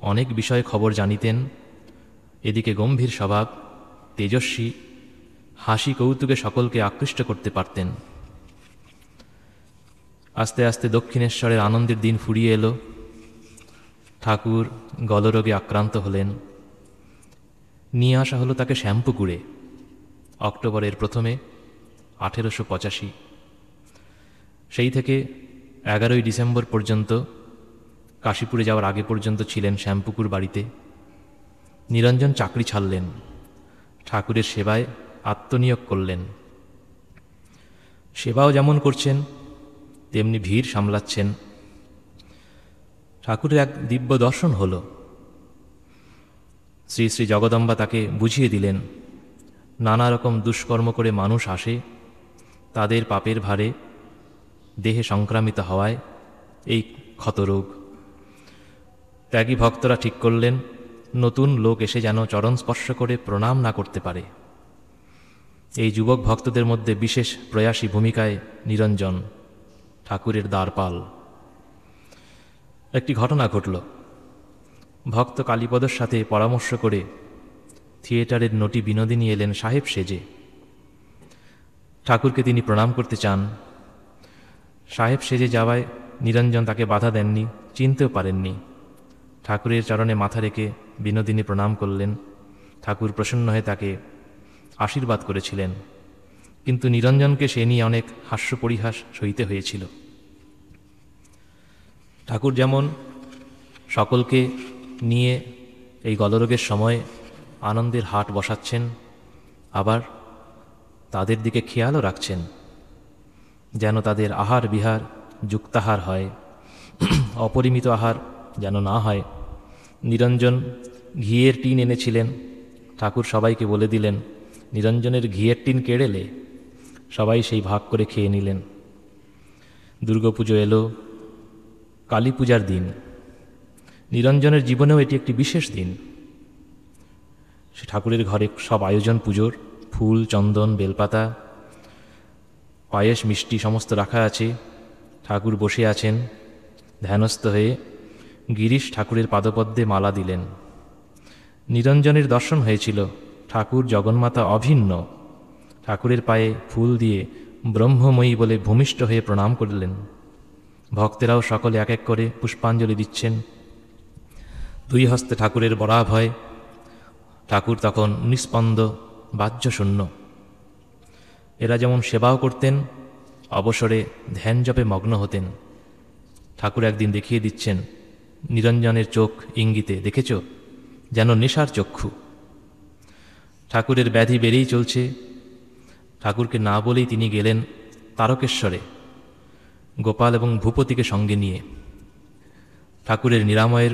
অনেক বিষয়ে খবর জানিতেন। এদিকে গম্ভীর স্বভাব, তেজস্বী, হাসি কৌতুকে সকলকে আকৃষ্ট করতে পারতেন। আস্তে আস্তে দক্ষিণেশ্বরের আনন্দের দিন ফুরিয়ে এলো। ঠাকুর গলরোগে আক্রান্ত হলেন। নিয়ে আসা হলো তাকে শ্যামপুকুরে, অক্টোবরের প্রথমে 1885। সেই থেকে 11ই ডিসেম্বর পর্যন্ত, কাশীপুরে যাওয়ার আগে পর্যন্ত ছিলেন শ্যামপুকুর বাড়িতে। নিরঞ্জন চাকরি ছাড়লেন, ঠাকুরের সেবায় আত্মনিয়োগ করলেন। সেবাও যেমন করছেন তেমনি ভিড় সামলাচ্ছেন। ঠাকুরের এক দিব্য দর্শন হল। শ্রী শ্রী জগদম্বা তাকে বুঝিয়ে দিলেন, নানা রকম দুষ্কর্ম করে মানুষ আসে, তাদের পাপের ভারে দেহে সংক্রামিত হওয়ায় এই ক্ষতরোগ। ত্যাগী ভক্তরা ঠিক করলেন, নতুন লোক এসে যেন চরণ স্পর্শ করে প্রণাম না করতে পারে। এই যুবক ভক্তদের মধ্যে বিশেষ প্রয়াসী ভূমিকায় নিরঞ্জন, ঠাকুরের দ্বারপাল। একটি ঘটনা ঘটল। ভক্ত কালীপদর সাথে পরামর্শ করে থিয়েটারের নটি বিনোদিনী এলেন সাহেব সেজে। ঠাকুরকে তিনি প্রণাম করতে চান। সাহেব সেজে যাওয়ায় নিরঞ্জন তাকে বাধা দেননি, চিনতেও পারেননি। ঠাকুরের চরণে মাথা রেখে বিনোদিনী প্রণাম করলেন। ঠাকুর প্রসন্ন হয়ে তাকে আশীর্বাদ করেছিলেন, কিন্তু নিরঞ্জনকে সে নিয়ে অনেক হাস্য পরিহাস সইতে হয়েছিল। ঠাকুর যেমন সকলকে নিয়ে এই গলরোগের সময় আনন্দের হাট বসাচ্ছেন, আবার তাদের দিকে খেয়ালও রাখছেন যেন তাদের আহার বিহার যুক্তাহার হয়, অপরিমিত আহার যেন না হয়। নিরঞ্জন ঘিয়ের টিন এনেছিলেন। ঠাকুর সবাইকে বলে দিলেন, নিরঞ্জনের ঘিয়ের টিন কেড়েলে। সবাই সেই ভাগ করে খেয়ে নিলেন। দুর্গাপুজো এলো, কালী পূজার দিন। নিরঞ্জনের জীবনেও এটি একটি বিশেষ দিন। সে ঠাকুরের ঘরে সব আয়োজন পুজোর, ফুল, চন্দন, বেলপাতা, পায়েস, মিষ্টি সমস্ত রাখা আছে। ঠাকুর বসে আছেন ধ্যানস্থ হয়ে। গিরিশ ঠাকুরের পাদপদ্মে মালা দিলেন। নিরঞ্জনের দর্শন হয়েছিল। ঠাকুর জগন্মাতা অভিন্ন। ঠাকুরের পায়ে ফুল দিয়ে ব্রহ্মময়ী বলে ভূমিষ্ঠ হয়ে প্রণাম করলেন। ভক্তেরাও সকলে এক এক করে পুষ্পাঞ্জলি দিচ্ছেন। দুই হস্তে ঠাকুরের বরাভয়। ঠাকুর তখন নিস্পন্দ, বাহ্যশূন্য। এরা যেমন সেবাও করতেন, অবসরে ধ্যান জপে মগ্ন হতেন। ঠাকুর একদিন দেখিয়ে দিচ্ছেন, নিরঞ্জনের চোখ ইঙ্গিতে, দেখেছ, যেন নেশার চক্ষু। ঠাকুরের ব্যাধি বেড়েই চলছে। ঠাকুরকে না বলেই তিনি গেলেন তারকেশ্বরে, গোপাল এবং ভূপতিকে সঙ্গে নিয়ে ঠাকুরের নিরাময়ের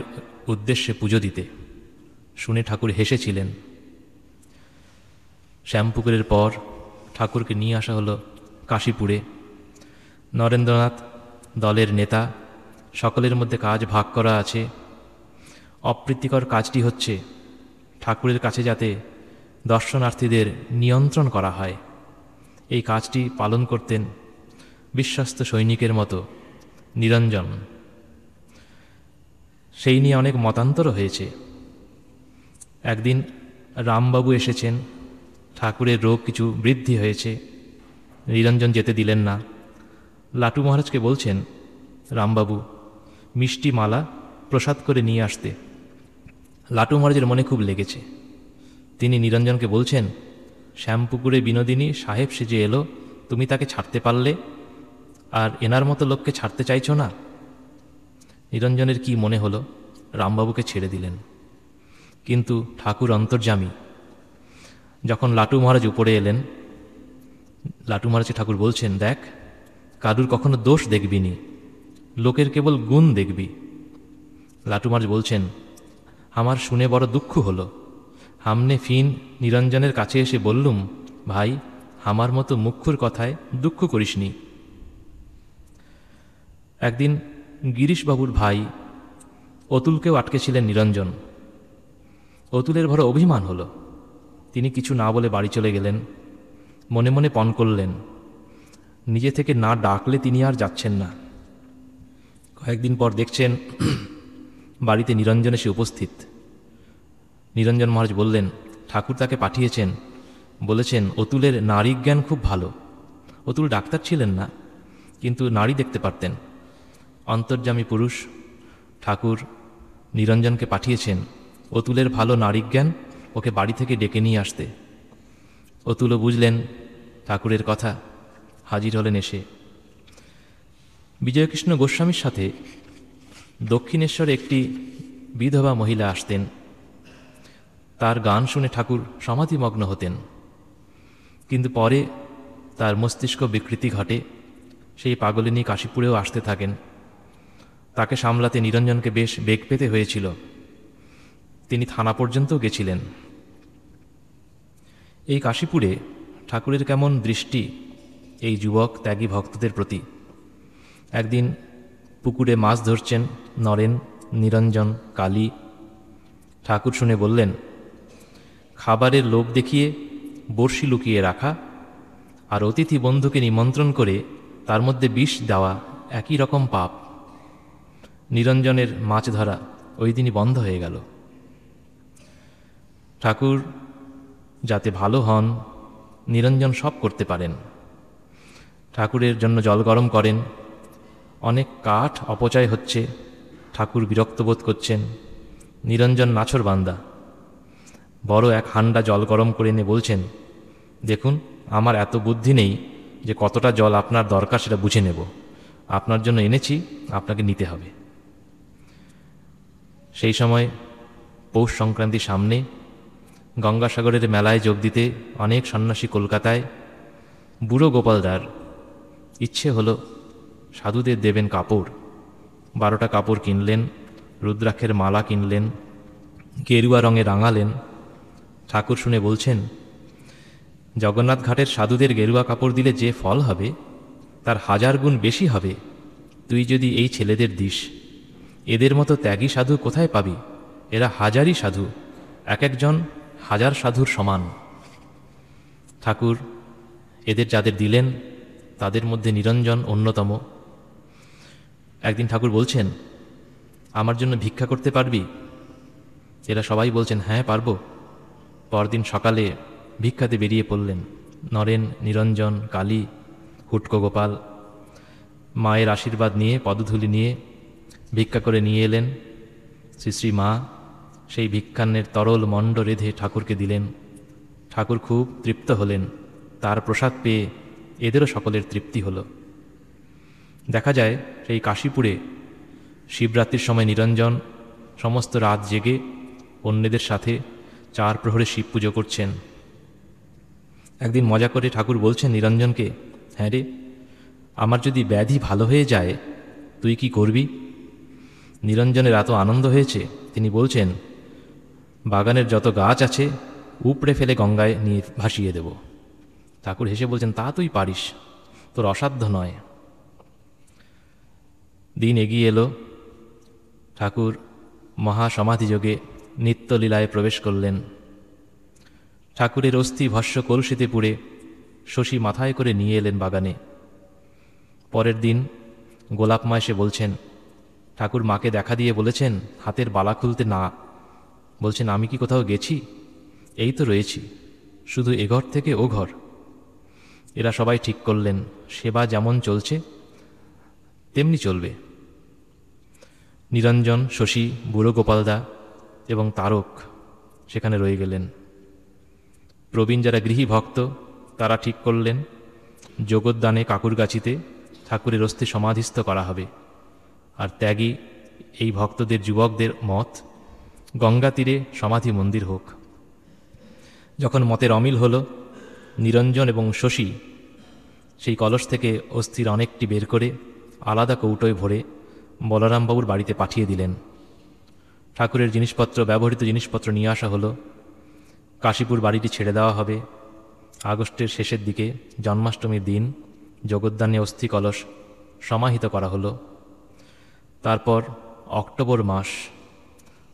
উদ্দেশ্যে পুজো দিতে। শুনে ঠাকুর হেসেছিলেন। শ্যামপুকুরের পর ঠাকুরকে নিয়ে আসা হলো কাশীপুরে। নরেন্দ্রনাথ দলের নেতা, সকলের মধ্যে কাজ ভাগ করা আছে। অপ্রীতিকর কাজটি হচ্ছে ঠাকুরের কাছে যাতে দর্শনার্থীদের নিয়ন্ত্রণ করা হয়। এই কাজটি পালন করতেন বিশ্বস্ত সৈনিকের মতো নিরঞ্জন। সেই নিয়ে অনেক মতান্তর হয়েছে। একদিন রামবাবু এসেছেন। ঠাকুরের রোগ কিছু বৃদ্ধি হয়েছে। নিরঞ্জন যেতে দিলেন না। লাটু মহারাজকে বলছেন, রামবাবু মিষ্টি মালা প্রসাদ করে নিয়ে আসতে। লাটু মহারাজের মনে খুব লেগেছে। তিনি নিরঞ্জনকে বলছেন, শ্যামপুকুরে বিনোদিনী সাহেব সেজে এলো, তুমি তাকে ছাড়তে পারলে, আর এনার মতো লোককে ছাড়তে চাইছো না। নিরঞ্জনের কি মনে হলো, রামবাবুকে ছেড়ে দিলেন। কিন্তু ঠাকুর অন্তর্যামী। যখন লাটু মহারাজ উপরে এলেন, লাটু মহারাজকে ঠাকুর বলছেন, দেখ, কারুর কখনো দোষ দেখবিনি, লোকের কেবল গুণ দেখবি। লাটু মহারাজ বলছেন, আমার শুনে বড় দুঃখ হলো। হামনে ফিন নিরঞ্জনের কাছে এসে বললুম, ভাই, আমার মতো মুখ্যুর কথায় দুঃখ করিসনি। একদিন গিরিশবাবুর ভাই অতুলকেও আটকেছিলেন নিরঞ্জন। অতুলের বড় অভিমান হলো। তিনি কিছু না বলে বাড়ি চলে গেলেন। মনে মনে পণ করলেন, নিজে থেকে না ডাকলে তিনি আর যাচ্ছেন না। কয়েকদিন পর দেখছেন বাড়িতে নিরঞ্জন এসে উপস্থিত। নিরঞ্জন মহারাজ বললেন, ঠাকুর তাকে পাঠিয়েছেন, বলেছেন অতুলের নারী জ্ঞান খুব ভালো। অতুল ডাক্তার ছিলেন না, কিন্তু নারী দেখতে পারতেন। অন্তর্যামী পুরুষ। ঠাকুর নিরঞ্জনকে পাঠিয়েছেন অতুলের ভালো নারী জ্ঞান, ওকে বাড়ি থেকে ডেকে নিয়ে আসতে। অতুলও বুঝলেন ঠাকুরের কথা, হাজির হলেন এসে। বিজয়কৃষ্ণ গোস্বামীর সাথে দক্ষিণেশ্বরে একটি বিধবা মহিলা আসতেন। তার গান শুনে ঠাকুর সমাধিমগ্ন হতেন, কিন্তু পরে তার মস্তিষ্ক বিকৃতি ঘটে। সেই পাগলিনী কাশীপুরেও আসতে থাকেন। তাকে সামলাতে নিরঞ্জনকে বেশ বেগ পেতে হয়েছিল। তিনি থানা পর্যন্ত গেছিলেন। এই কাশীপুরে ঠাকুরের কেমন দৃষ্টি এই যুবক ত্যাগী ভক্তদের প্রতি। একদিন পুকুরে মাছ ধরছেন নরেন, নিরঞ্জন, কালী। ঠাকুর শুনে বললেন, খাবারের লোভ দেখিয়ে বড়শি লুকিয়ে রাখা আর অতিথি বন্ধুকে নিমন্ত্রণ করে তার মধ্যে বিষ দেওয়া একই রকম পাপ। নিরঞ্জনের মাছ ধরা ওই দিনই বন্ধ হয়ে গেল। ঠাকুর যাতে ভালো হন, নিরঞ্জন সব করতে পারেন। ঠাকুরের জন্য জল গরম করেন। অনেক কাঠ অপচয় হচ্ছে, ঠাকুর বিরক্ত বোধ করছেন। নিরঞ্জন নাছোড় বান্দা, বড় এক হান্ডা জল গরম করে এনে বলছেন, দেখুন আমার এত বুদ্ধি নেই যে কতটা জল আপনার দরকার সেটা বুঝে নেব। আপনার জন্য এনেছি, আপনাকে নিতে হবে। সেই সময় পৌষ সংক্রান্তির সামনে গঙ্গাসাগরের মেলায় যোগ দিতে অনেক সন্ন্যাসী কলকাতায়। বুড়ো গোপালদার ইচ্ছে হলো সাধুদের দেবেন কাপড়। 12টা কাপড় কিনলেন, রুদ্রাক্ষের মালা কিনলেন, গেরুয়া রঙে রাঙালেন। ঠাকুর শুনে বলছেন, জগন্নাথ ঘাটের সাধুদের গেরুয়া কাপড় দিলে যে ফল হবে তার 1000 গুণ বেশি হবে তুই যদি এই ছেলেদের দিস। এদের মতো ত্যাগী সাধু কোথায় পাবি? এরা হাজারই সাধু, এক একজন 1000 সাধুর সমান। ঠাকুর এদের যাদের দিলেন তাদের মধ্যে নিরঞ্জন অন্যতম। একদিন ঠাকুর বলছেন, আমার জন্য ভিক্ষা করতে পারবি? এরা সবাই বলছেন, হ্যাঁ পারব। পরদিন সকালে ভিক্ষাতে বেরিয়ে পড়লেন নরেন, নিরঞ্জন, কালী, হুটকো গোপাল। মায়ের আশীর্বাদ নিয়ে, পদধূলি নিয়ে ভিক্ষা করে নিয়ে এলেন। শ্রী শ্রী মা সেই ভিক্ষান্নের তরল মণ্ড রেধে ঠাকুরকে দিলেন। ঠাকুর খুব তৃপ্ত হলেন। তার প্রসাদ পেয়ে এদেরও সকলের তৃপ্তি হল। দেখা যায় সেই কাশীপুরে শিবরাত্রির সময় নিরঞ্জন সমস্ত রাত জেগে অন্যদের সাথে 4 প্রহরে শিব পুজো করছেন। একদিন মজা করে ঠাকুর বলছেন নিরঞ্জনকে, হ্যাঁ রে, আমার যদি ব্যাধি ভালো হয়ে যায় তুই কি করবি? নিরঞ্জনের এত আনন্দ হয়েছে, তিনি বলছেন, বাগানের যত গাছ আছে উপড়ে ফেলে গঙ্গায় নিয়ে ভাসিয়ে দেব। ঠাকুর হেসে বলছেন, তা তুই পারিস, তোর অসাধ্য নয়। দিন এগিয়ে এলো। ঠাকুর মহাসমাধিযোগে নিত্যলীলায় প্রবেশ করলেন। ঠাকুরের অস্থি ভস্য কলসিতে পুড়ে শশী মাথায় করে নিয়ে এলেন বাগানে। পরের দিন গোলাপ মা এসে বলছেন, ঠাকুর মাকে দেখা দিয়ে বলেছেন হাতের বালা খুলতে না। বলছেন, আমি কি কোথাও গেছি? এই তো রয়েছি, শুধু এ ঘর থেকে ও ঘর। এরা সবাই ঠিক করলেন সেবা যেমন চলছে তেমনি চলবে। নিরঞ্জন, শশী, বুড়ো গোপালদা এবং তারক সেখানে রয়ে গেলেন। প্রবীণ যারা গৃহী ভক্ত তারা ঠিক করলেন যোগদানে কাকুরগাছিতে ঠাকুরের অস্থি সমাধিস্থ করা হবে। আর ত্যাগী এই ভক্তদের, যুবকদের মত গঙ্গা তীরে সমাধি মন্দির হোক। যখন মতের অমিল হল, নিরঞ্জন এবং শশী সেই কলস থেকে অস্থির অনেকটি বের করে আলাদা কৌটোয় ভরে বলরামবাবুর বাড়িতে পাঠিয়ে দিলেন। ঠাকুরের জিনিসপত্র, ব্যবহৃত জিনিসপত্র নিয়ে আসা হলো। কাশীপুর বাড়িটি ছেড়ে দেওয়া হবে। আগস্টের শেষের দিকে জন্মাষ্টমীর দিন জগদ্দানে অস্থি কলস সমাহিত করা হলো। তারপর অক্টোবর মাস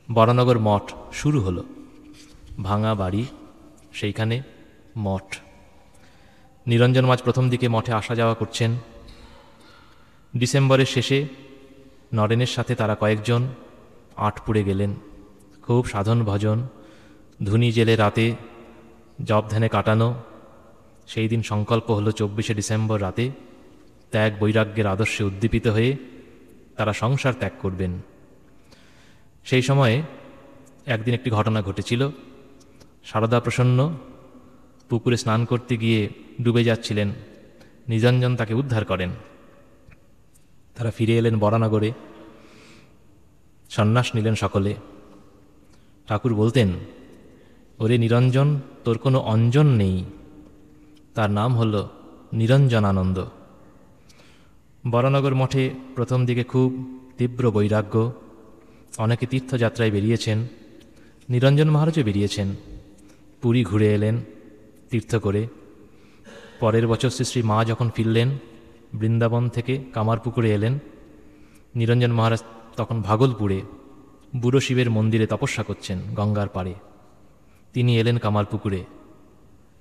বরানগর মঠ শুরু হলো। ভাঙা বাড়ি, সেইখানে মঠ। নিরঞ্জন মাঝ প্রথম দিকে মঠে আসা যাওয়া করছেন। ডিসেম্বরের শেষে নরেনের সাথে তারা কয়েকজন আটপুরে গেলেন। খুব সাধন ভজন, ধুনি জেলে রাতে জপ ধ্যানে কাটানো। সেই দিন সংকল্প হলো 24শে ডিসেম্বর রাতে ত্যাগ বৈরাগ্যের আদর্শে উদ্দীপিত হয়ে তারা সংসার ত্যাগ করবেন। সেই সময়ে একদিন একটি ঘটনা ঘটেছিল। সারদা প্রসন্ন পুকুরে স্নান করতে গিয়ে ডুবে যাচ্ছিলেন। নিরঞ্জন তাকে উদ্ধার করেন। তারা ফিরে এলেন বরানগরে, সন্ন্যাস নিলেন সকলে। ঠাকুর বলতেন, ওরে নিরঞ্জন, তোর কোনো অঞ্জন নেই, তার নাম হল নিরঞ্জনানন্দ। বরানগর মঠে প্রথম দিকে খুব তীব্র বৈরাগ্য, অনেকে তীর্থযাত্রায় বেরিয়েছেন, নিরঞ্জন মহারাজও বেরিয়েছেন, পুরী ঘুরে এলেন তীর্থ করে। পরের বছর শ্রী শ্রী মা যখন ফিরলেন বৃন্দাবন থেকে কামারপুকুরে এলেন, নিরঞ্জন মহারাজ তখন ভাগলপুরে বুড়ো শিবের মন্দিরে তপস্যা করছেন গঙ্গার পাড়ে। তিনি এলেন কামারপুকুরে।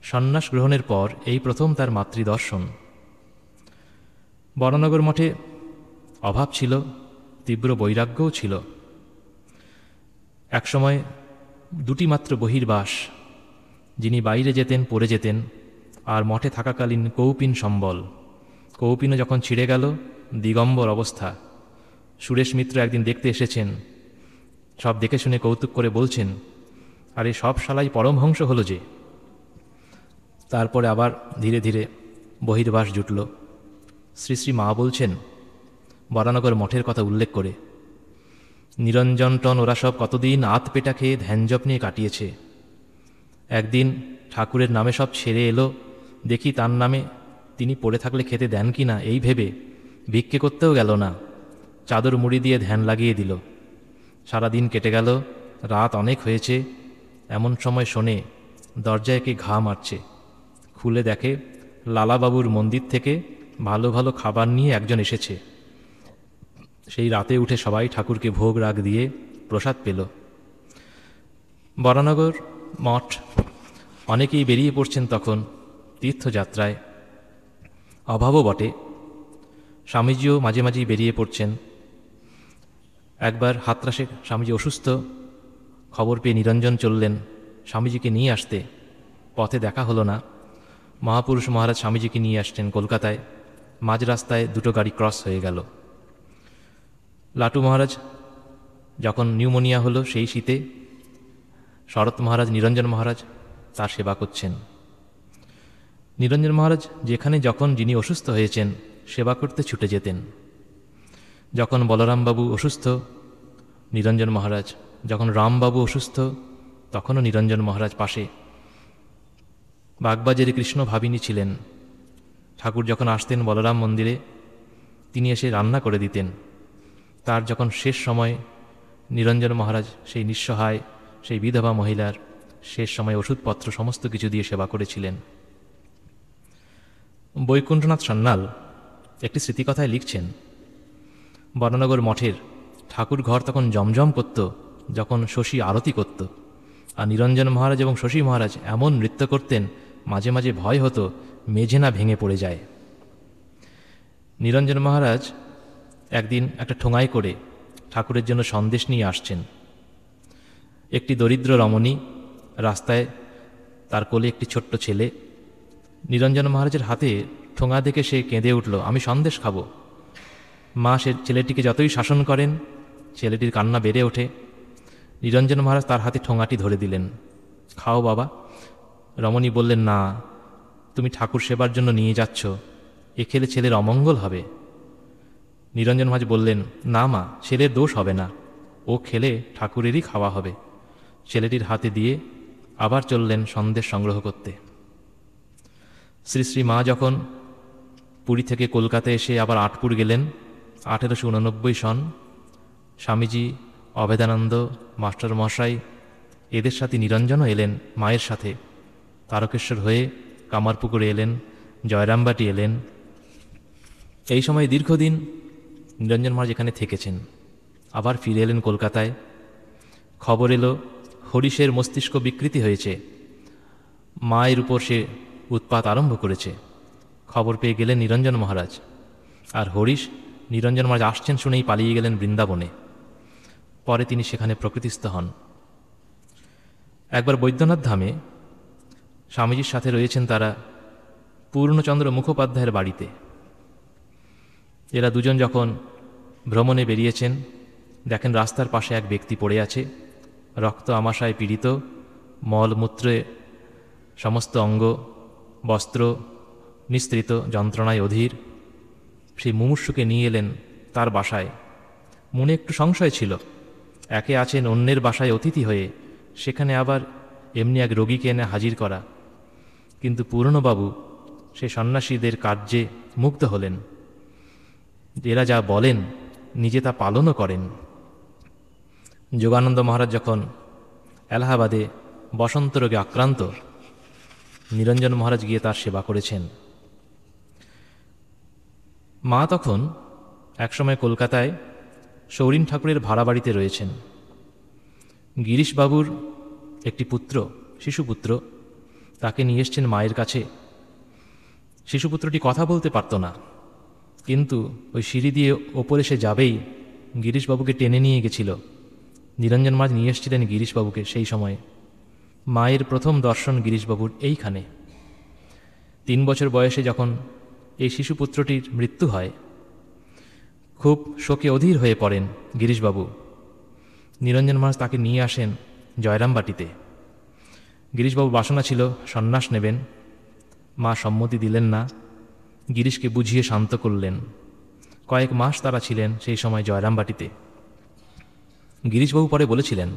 সন্ন্যাস গ্রহণের পর এই প্রথম তার মাতৃদর্শন। বরানগর মঠে অভাব ছিল, তীব্র বৈরাগ্যও ছিল। একসময় দুটি মাত্র বহির্বাস, যিনি বাইরে যেতেন পড়ে যেতেন, আর মঠে থাকাকালীন কৌপিন সম্বল। কৌপিনও যখন ছিঁড়ে গেল, দিগম্বর অবস্থা। সুরেশ মিত্র একদিন দেখতে এসেছেন, সব দেখে শুনে কৌতুক করে বলছেন, আরে সব শালাই পরমহংস হলো যে। তারপরে আবার ধীরে ধীরে বহির্বাস জুটল। শ্রী শ্রী মা বলছেন বরানগর মঠের কথা উল্লেখ করে, নিরঞ্জন টন ওরা সব কতদিন আত পেটা খেয়ে ধ্যানজপ নিয়ে কাটিয়েছে। একদিন ঠাকুরের নামে সব ছেড়ে এলো, দেখি তার নামে তিনি পড়ে থাকলে খেতে দেন কি না এই ভেবে ভিক্ষে করতেও গেল না, চাদর মুড়ি দিয়ে ধ্যান লাগিয়ে দিল। সারাদিন কেটে গেল, রাত অনেক হয়েছে। এমন সময় শোনে দরজায় কে ঘা মারছে। খুলে দেখে লালাবাবুর মন্দির থেকে ভালো ভালো খাবার নিয়ে একজন এসেছে। সেই রাতে উঠে সবাই ঠাকুরকে ভোগ রাগ দিয়ে প্রসাদ পেল। বরানগর মঠ অনেকেই বেরিয়ে পড়ছেন তখন তীর্থযাত্রায়। অভাবও বটে, স্বামীজিও মাঝে মাঝেই বেরিয়ে পড়ছেন। একবার হাতরাসে স্বামীজি অসুস্থ, খবর পেয়ে নিরঞ্জন চললেন স্বামীজিকে নিয়ে আসতে। পথে দেখা হলো না। মহাপুরুষ মহারাজ স্বামীজিকে নিয়ে আসছেন কলকাতায়। মাঝ রাস্তায় দুটো গাড়ি ক্রস হয়ে গেল। লাটু মহারাজ যখন নিউমোনিয়া হলো সেই শীতে, শরৎ মহারাজ নিরঞ্জন মহারাজ তার সেবা করছেন। নিরঞ্জন মহারাজ যেখানে যখন যিনি অসুস্থ হয়েছেন সেবা করতে ছুটে যেতেন। যখন বলরামবাবু অসুস্থ নিরঞ্জন মহারাজ, যখন রামবাবু অসুস্থ তখনও নিরঞ্জন মহারাজ পাশে। বাগবাজারে কৃষ্ণ ভাবিনী ছিলেন। ঠাকুর যখন আসতেন বলরাম মন্দিরে তিনি এসে রান্না করে দিতেন। তার যখন শেষ সময় নিরঞ্জন মহারাজ সেই নিঃসহায় সেই বিধবা মহিলার শেষ সময় ওষুধপত্র সমস্ত কিছু দিয়ে সেবা করেছিলেন। বৈকুণ্ঠনাথ সান্যাল একটি স্মৃতিকথায় লিখছেন, বরানগর মঠের ঠাকুর ঘর তখন জমজম করত যখন শশী আরতি করত, আর নিরঞ্জন মহারাজ এবং শশী মহারাজ এমন নৃত্য করতেন মাঝে মাঝে ভয় হতো মেঝে না ভেঙে পড়ে যায়। নিরঞ্জন মহারাজ একদিন একটা ঠোঙায় করে ঠাকুরের জন্য সন্দেশ নিয়ে আসছেন। একটি দরিদ্র রমণী, রাস্তায় তার কোলে একটি ছোট্ট ছেলে। নিরঞ্জন মহারাজের হাতে ঠোঙা দেখে সে কেঁদে উঠল, আমি সন্দেশ খাবো। মা সে ছেলেটিকে যতই শাসন করেন ছেলেটির কান্না বেড়ে ওঠে। নিরঞ্জন মহারাজ তার হাতে ঠোঙাটি ধরে দিলেন, খাও বাবা। রমণী বললেন, না, তুমি ঠাকুর সেবার জন্য নিয়ে যাচ্ছ, এ খেলে ছেলের অমঙ্গল হবে। নিরঞ্জন মহারাজ বললেন, না মা, ছেলের দোষ হবে না, ও খেলে ঠাকুরেরই খাওয়া হবে। ছেলেটির হাতে দিয়ে আবার চললেন সন্দেশ সংগ্রহ করতে। শ্রী শ্রী মা যখন পুরী থেকে কলকাতায় এসে আবার আটপুর গেলেন 1889 সন, স্বামীজি, অভেদানন্দ, মাস্টার মশাই এদের সাথে নিরঞ্জনও এলেন মায়ের সাথে। তারকেশ্বর হয়ে কামারপুকুরে এলেন, জয়রামবাটি এলেন। এই সময় দীর্ঘদিন নিরঞ্জন মহারাজ এখানে থেকেছেন। আবার ফিরে এলেন কলকাতায়। খবর এলো হরিশের মস্তিষ্ক বিকৃতি হয়েছে, মায়ের উপর সে উৎপাত আরম্ভ করেছে। খবর পেয়ে গেলেন নিরঞ্জন মহারাজ, আর হরিশ নিরঞ্জন মহারাজ আসছেন শুনেই পালিয়ে গেলেন বৃন্দাবনে। পরে তিনি সেখানে প্রকৃতিস্থ হন। একবার বৈদ্যনাথ ধামে স্বামীজির সাথে রয়েছেন তারা পূর্ণচন্দ্র মুখোপাধ্যায়ের বাড়িতে। এরা দুজন যখন ভ্রমণে বেরিয়েছেন, দেখেন রাস্তার পাশে এক ব্যক্তি পড়ে আছে, রক্ত আমাশায় পীড়িত, মলমূত্রে সমস্ত অঙ্গ বস্ত্র নিস্তৃত, যন্ত্রণায় অধীর। সেই মুমূর্ষুকে নিয়ে এলেন তার বাসায়। মনে একটু সংশয় ছিল, একে আছেন অন্যের বাসায় অতিথি হয়ে, সেখানে আবার এমনি এক রোগীকে এনে হাজির করা। কিন্তু পুরনোবাবু সেই সন্ন্যাসীদের কার্যে মুগ্ধ হলেন। এরা যা বলেন নিজে তা পালনও করেন। যোগানন্দ মহারাজ যখন এলাহাবাদে বসন্ত রোগে আক্রান্ত, নিরঞ্জন মহারাজ গিয়ে তার সেবা করেছেন। মা তখন একসময় কলকাতায় সৌরিন ঠাকুরের ভাড়া বাড়িতে রয়েছেন। গিরিশবাবুর একটি পুত্র, শিশুপুত্র, তাকে নিয়ে এসছেন মায়ের কাছে। শিশুপুত্রটি কথা বলতে পারত না, কিন্তু ওই সিঁড়ি দিয়ে ওপরে সে যাবেই গিরিশবাবুকে টেনে নিয়ে গেছিল। নিরঞ্জন মহারাজ নিয়ে এসেছিলেন গিরিশবাবুকে সেই সময়ে। মায়ের প্রথম দর্শন গিরিশবাবুর এইখানে। 3 বছর বয়সে যখন এই শিশুপুত্রটির মৃত্যু হয়, খুব শোকে অধীর হয়ে পড়েন গিরিশবাবু। নিরঞ্জন মহারাজ তাকে নিয়ে আসেন জয়রামবাটিতে। গিরিশবাবু বাসনা ছিল সন্ন্যাস নেবেন, মা সম্মতি দিলেন না। গিরিশকে বুঝিয়ে শান্ত করলেন। কয়েক মাস তারা ছিলেন সেই সময় জয়রামবাটিতে। গিরিশবাবু পরে বলেছিলেন,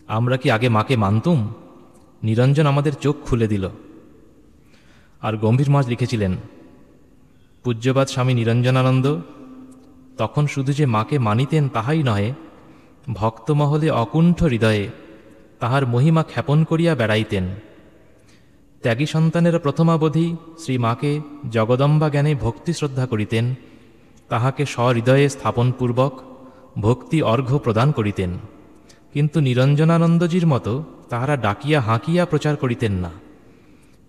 আমরা কি আগে মাকে মানতুম? নিরঞ্জন আমাদের চোখ খুলে দিল। আর গম্ভীর মহারাজ লিখেছিলেন, পূজ্যপাদ স্বামী নিরঞ্জনানন্দ তখন শুধু যে মাকে মানিতেন তাহাই নহে, ভক্তমহলে অকুণ্ঠ হৃদয়ে তাহার মহিমা খ্যাপন করিয়া বেড়াইতেন। ত্যাগী সন্তানেরা প্রথমাবধি শ্রী মাকে জগদম্বা জ্ঞানে ভক্তি শ্রদ্ধা করিতেন, তাহাকে সহৃদয়ে স্থাপনপূর্বক ভক্তি অর্ঘ্য প্রদান করিতেন। কিন্তু নিরঞ্জনানন্দজির মতো তাহারা ডাকিয়া হাঁকিয়া প্রচার করিতেন না।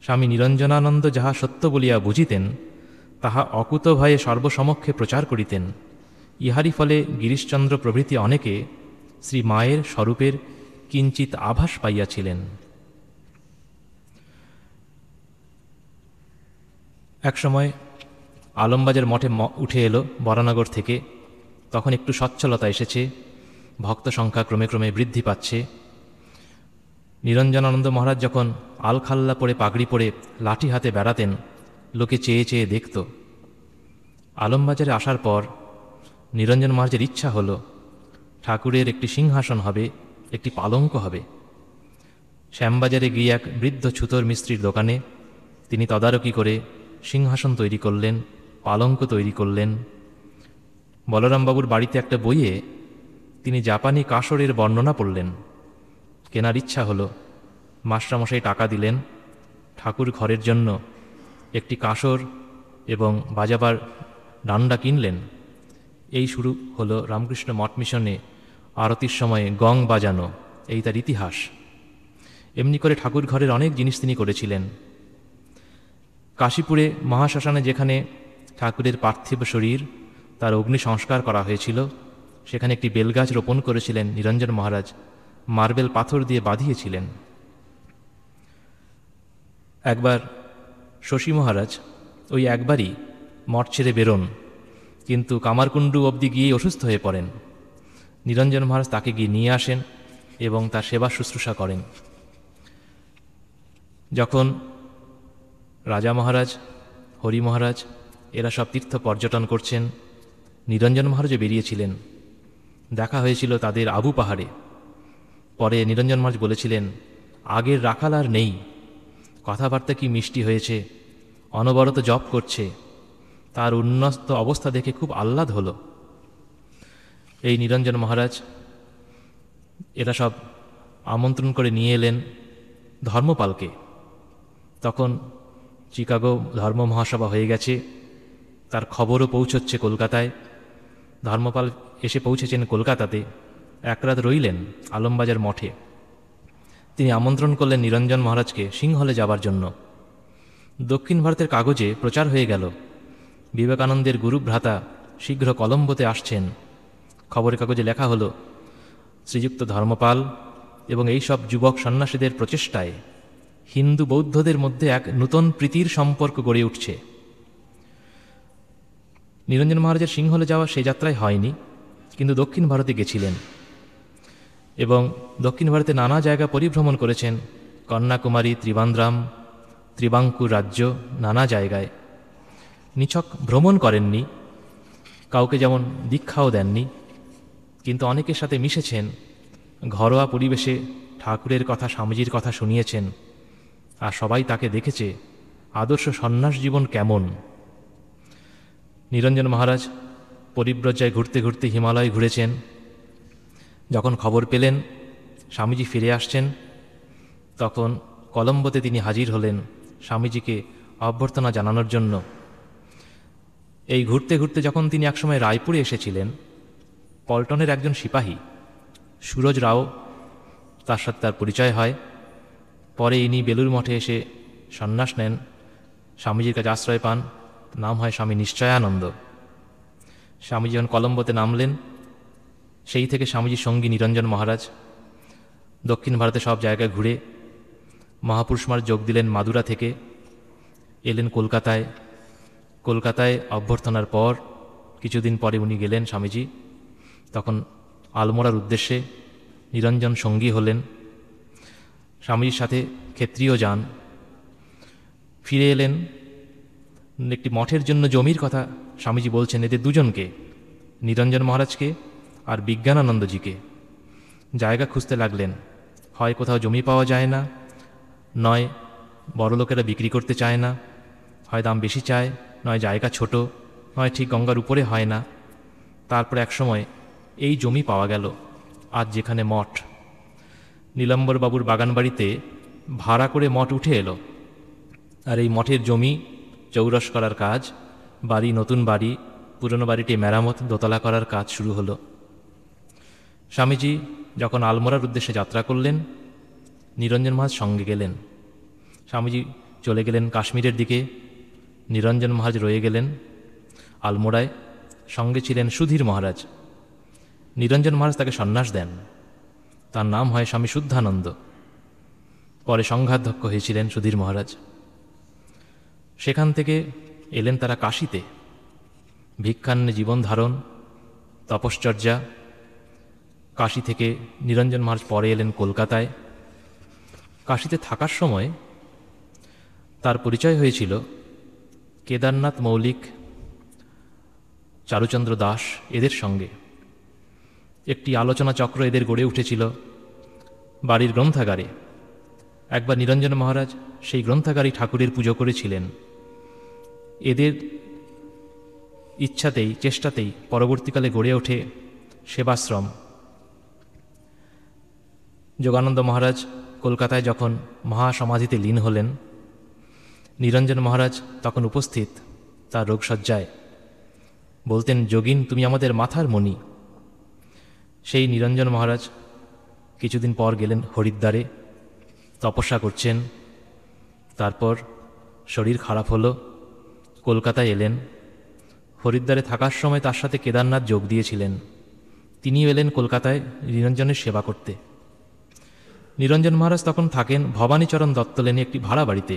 স্বামী নিরঞ্জনানন্দ যাহা সত্য বলিয়া বুঝিতেন, তাহা অকুত ভয়ে সর্বসমক্ষে প্রচার করিতেন। ইহারই ফলে গিরিশচন্দ্র প্রভৃতি অনেকে শ্রী মায়ের স্বরূপের কিঞ্চিত আভাস পাইয়াছিলেন। একসময় আলমবাজার মঠে উঠে এলো বরানগর থেকে। তখন একটু সচ্ছলতা এসেছে, ভক্ত সংখ্যা ক্রমে ক্রমে বৃদ্ধি পাচ্ছে। নিরঞ্জনানন্দ মহারাজ যখন আলখাল্লা পরে পাগড়ি পরে লাঠি হাতে বেড়াতেন, লোকে চেয়ে চেয়ে দেখত। আলমবাজারে আসার পর নিরঞ্জন মহারাজের ইচ্ছা হলো ঠাকুরের একটি সিংহাসন হবে, একটি পালঙ্ক হবে। শ্যামবাজারে গিয়ে এক বৃদ্ধ ছুতোর মিস্ত্রির দোকানে তিনি তদারকি করে সিংহাসন তৈরি করলেন, পালঙ্ক তৈরি করলেন। বলরামবাবুর বাড়িতে একটা বইয়ে তিনি জাপানি কাসরের বর্ণনা পড়লেন। কেনার ইচ্ছা হলো, মাস্টারমশাই টাকা দিলেন, ঠাকুর ঘরের জন্য একটি কাসর এবং বাজাবার ডান্ডা কিনলেন। এই শুরু হলো রামকৃষ্ণ মঠ মিশনে আরতির সময়ে গং বাজানো, এই তার ইতিহাস। এমনি করে ঠাকুর ঘরের অনেক জিনিস তিনি করেছিলেন। কাশীপুরে মহাশ্মশানে যেখানে ঠাকুরের পার্থিব শরীর তার অগ্নি সংস্কার করা হয়েছিল, সেখানে একটি বেলগাছ রোপণ করেছিলেন নিরঞ্জন মহারাজ, মার্বেল পাথর দিয়ে বাঁধিয়েছিলেন। একবার শশী মহারাজ ওই একবারই মঠ ছেড়ে বেরোন, কিন্তু কামারকুণ্ডু অবধি গিয়ে অসুস্থ হয়ে পড়েন। নিরঞ্জন মহারাজ তাকে গিয়ে নিয়ে আসেন এবং তার সেবা শুশ্রূষা করেন। যখন রাজা মহারাজ, হরি মহারাজ এরা সব তীর্থ পর্যটন করছেন, নিরঞ্জন মহারাজও বেরিয়েছিলেন। দেখা হয়েছিল তাদের আবু পাহাড়ে। পরে নিরঞ্জন মহারাজ বলেছিলেন, আগের রাখাল আর নেই, কথাবার্তা কি মিষ্টি হয়েছে, অনবরত জপ করছে, তার উন্নত অবস্থা দেখে খুব আহ্লাদ হলো। এই নিরঞ্জন মহারাজ এরা সব আমন্ত্রণ করে নিয়ে এলেন ধর্মপালকে। তখন চিকাগো ধর্ম মহাসভা হয়ে গেছে, তার খবরও পৌঁছচ্ছে কলকাতায়। ধর্মপাল এসে পৌঁছেছেন কলকাতাতে, এক রাত রইলেন আলমবাজার মঠে। তিনি আমন্ত্রণ করলেন নিরঞ্জন মহারাজকে সিংহলে যাবার জন্য। দক্ষিণ ভারতের কাগজে প্রচার হয়ে গেল, বিবেকানন্দের গুরুভ্রাতা শীঘ্র কলম্বোতে আসছেন। খবরের কাগজে লেখা হলো, শ্রীযুক্ত ধর্মপাল এবং এই সব যুবক সন্ন্যাসীদের প্রচেষ্টায় হিন্দু বৌদ্ধদের মধ্যে এক নূতন প্রীতির সম্পর্ক গড়ে উঠছে। নিরঞ্জন মহারাজের সিংহলে যাওয়া সে যাত্রায় হয়নি, কিন্তু দক্ষিণ ভারতে গেছিলেন এবং দক্ষিণ ভারতে নানা জায়গা পরিভ্রমণ করেছেন। কন্যাকুমারী, ত্রিবান্দ্রাম, ত্রিবাঙ্কুর রাজ্য, নানা জায়গায়। নিছক ভ্রমণ করেননি, কাউকে যেমন দীক্ষাও দেননি, কিন্তু অনেকের সাথে মিশেছেন, ঘরোয়া পরিবেশে ঠাকুরের কথা, স্বামীজির কথা শুনিয়েছেন। আর সবাই তাকে দেখেছে আদর্শ সন্ন্যাস জীবন কেমন। নিরঞ্জন মহারাজ পরিব্রজ্যায় ঘুরতে ঘুরতে হিমালয় ঘুরেছেন। যখন খবর পেলেন স্বামীজি ফিরে আসছেন, তখন কলম্বোতে তিনি হাজির হলেন স্বামীজিকে অভ্যর্থনা জানানোর জন্য। এই ঘুরতে ঘুরতে যখন তিনি একসময় রায়পুরে এসেছিলেন, পল্টনের একজন সিপাহী সুরজ রাও, তার সাথে তার পরিচয় হয়। পরে ইনি বেলুর মঠে এসে সন্ন্যাস নেন, স্বামীজির কাছে আশ্রয় পান, নাম হয় স্বামী নিশ্চয়ানন্দ। স্বামীজি যখন কলম্বোতে নামলেন, সেই থেকে স্বামীজির সঙ্গী নিরঞ্জন মহারাজ দক্ষিণ ভারতে সব জায়গায় ঘুরে মহাপুরুষমার যোগ দিলেন মাদুরা থেকে, এলেন কলকাতায়। কলকাতায় অভ্যর্থনার পর কিছুদিন পরে উনি গেলেন স্বামীজি, তখন আলমোড়ার উদ্দেশ্যে নিরঞ্জন সঙ্গী হলেন। স্বামীজির সাথে ক্ষেত্রীয় যান, ফিরে এলেন। একটি মঠের জন্য জমির কথা স্বামীজি বলছেন এদের দুজনকে, নিরঞ্জন মহারাজকে আর বিজ্ঞানানন্দজিকে। জায়গা খুঁজতে লাগলেন, হয় কোথাও জমি পাওয়া যায় না, নয় বড়লোকেরা বিক্রি করতে চায় না, হয় দাম বেশি চায়, নয় জায়গা ছোট, নয় ঠিক গঙ্গার উপরে হয় না। তারপর একসময় এই জমি পাওয়া গেল, আজ যেখানে মঠ। নীলাম্বরবাবুর বাগানবাড়িতে ভাড়া করে মঠ উঠে এলো, আর এই মঠের জমি চৌরস করার কাজ, বাড়ি, নতুন বাড়ি, পুরনো বাড়িটি মেরামত, দোতলা করার কাজ শুরু হলো। স্বামীজি যখন আলমোড়ার উদ্দেশ্যে যাত্রা করলেন, নিরঞ্জন মহারাজ সঙ্গে গেলেন। স্বামীজি চলে গেলেন কাশ্মীরের দিকে, নিরঞ্জন মহারাজ রয়ে গেলেন আলমোড়ায়। সঙ্গে ছিলেন সুধীর মহারাজ। নিরঞ্জন মহারাজ তাকে সন্ন্যাস দেন, তার নাম হয় স্বামী শুদ্ধানন্দ। পরে সংঘাধ্যক্ষ হয়েছিলেন সুধীর মহারাজ। সেখান থেকে এলেন তারা কাশীতে, ভিক্ষান্নে জীবন ধারণ, তপশ্চর্যা। কাশী থেকে নিরঞ্জন মহারাজ পরে এলেন কলকাতায়। কাশীতে থাকার সময় তার পরিচয় হয়েছিল কেদারনাথ মৌলিক, চারুচন্দ্র দাস, এদের সঙ্গে। একটি আলোচনা চক্র এদের গড়ে উঠেছিল বাড়ির গ্রন্থাগারে। একবার নিরঞ্জন মহারাজ সেই গ্রন্থাগারই ঠাকুরের পুজো করেছিলেন। এদের ইচ্ছাতেই, চেষ্টাতেই পরবর্তীকালে গড়ে ওঠে সেবাশ্রম। যোগানন্দ মহারাজ কলকাতায় যখন মহাসমাধিতে লীন হলেন, নিরঞ্জন মহারাজ তখন উপস্থিত তার রোগশয্যায়। বলতেন, যোগিন, তুমি আমাদের মাথার মণি। সেই নিরঞ্জন মহারাজ কিছুদিন পর গেলেন হরিদ্বারে, তপস্যা করছেন। তারপর শরীর খারাপ হলো, কলকাতায় এলেন। হরিদ্বারে থাকার সময় তার সাথে কেদারনাথ যোগ দিয়েছিলেন। তিনিও এলেন কলকাতায় নিরঞ্জনের সেবা করতে। নিরঞ্জন মহারাজ তখন থাকেন ভবানীচরণ দত্ত লেনে একটি ভাড়া বাড়িতে।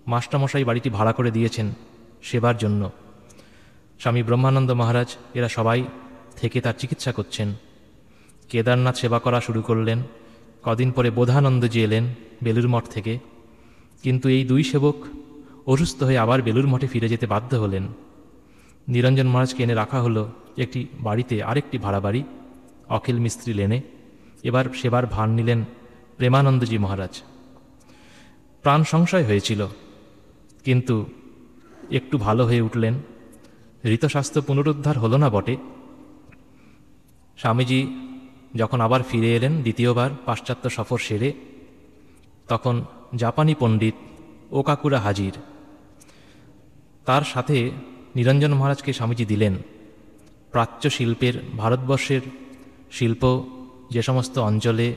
মাস্টারমশাই বাড়িটি ভাড়া করে দিয়েছেন সেবার জন্য। স্বামী ব্রহ্মানন্দ মহারাজ এরা সবাই থেকে তার চিকিৎসা করছেন। কেদারনাথ সেবা করা শুরু করলেন। কদিন পরে বোধানন্দজি এলেন বেলুর মঠ থেকে, কিন্তু এই দুই সেবক অসুস্থ হয়ে আবার বেলুর মঠে ফিরে যেতে বাধ্য হলেন। নিরঞ্জন মহারাজকে এনে রাখা হলো একটি বাড়িতে, আরেকটি ভাড়া বাড়ি, অখিল মিস্ত্রি লেনে। এবার সেবার ভার নিলেন প্রেমানন্দজি মহারাজ। প্রাণ সংশয় হয়েছিল, কিন্তু একটু ভালো হয়ে উঠলেন। ঋতস্বাস্থ্য পুনরুদ্ধার হলো না বটে। স্বামীজি যখন আবার ফিরে এলেন দ্বিতীয়বার পাশ্চাত্য সফর সেরে, তখন জাপানি পণ্ডিত ওকাকুরা হাজির। তার সাথে নিরঞ্জন মহারাজকে স্বামীজি দিলেন প্রাচ্য শিল্পের, ভারতবর্ষের শিল্প যে সমস্ত অঞ্চলে,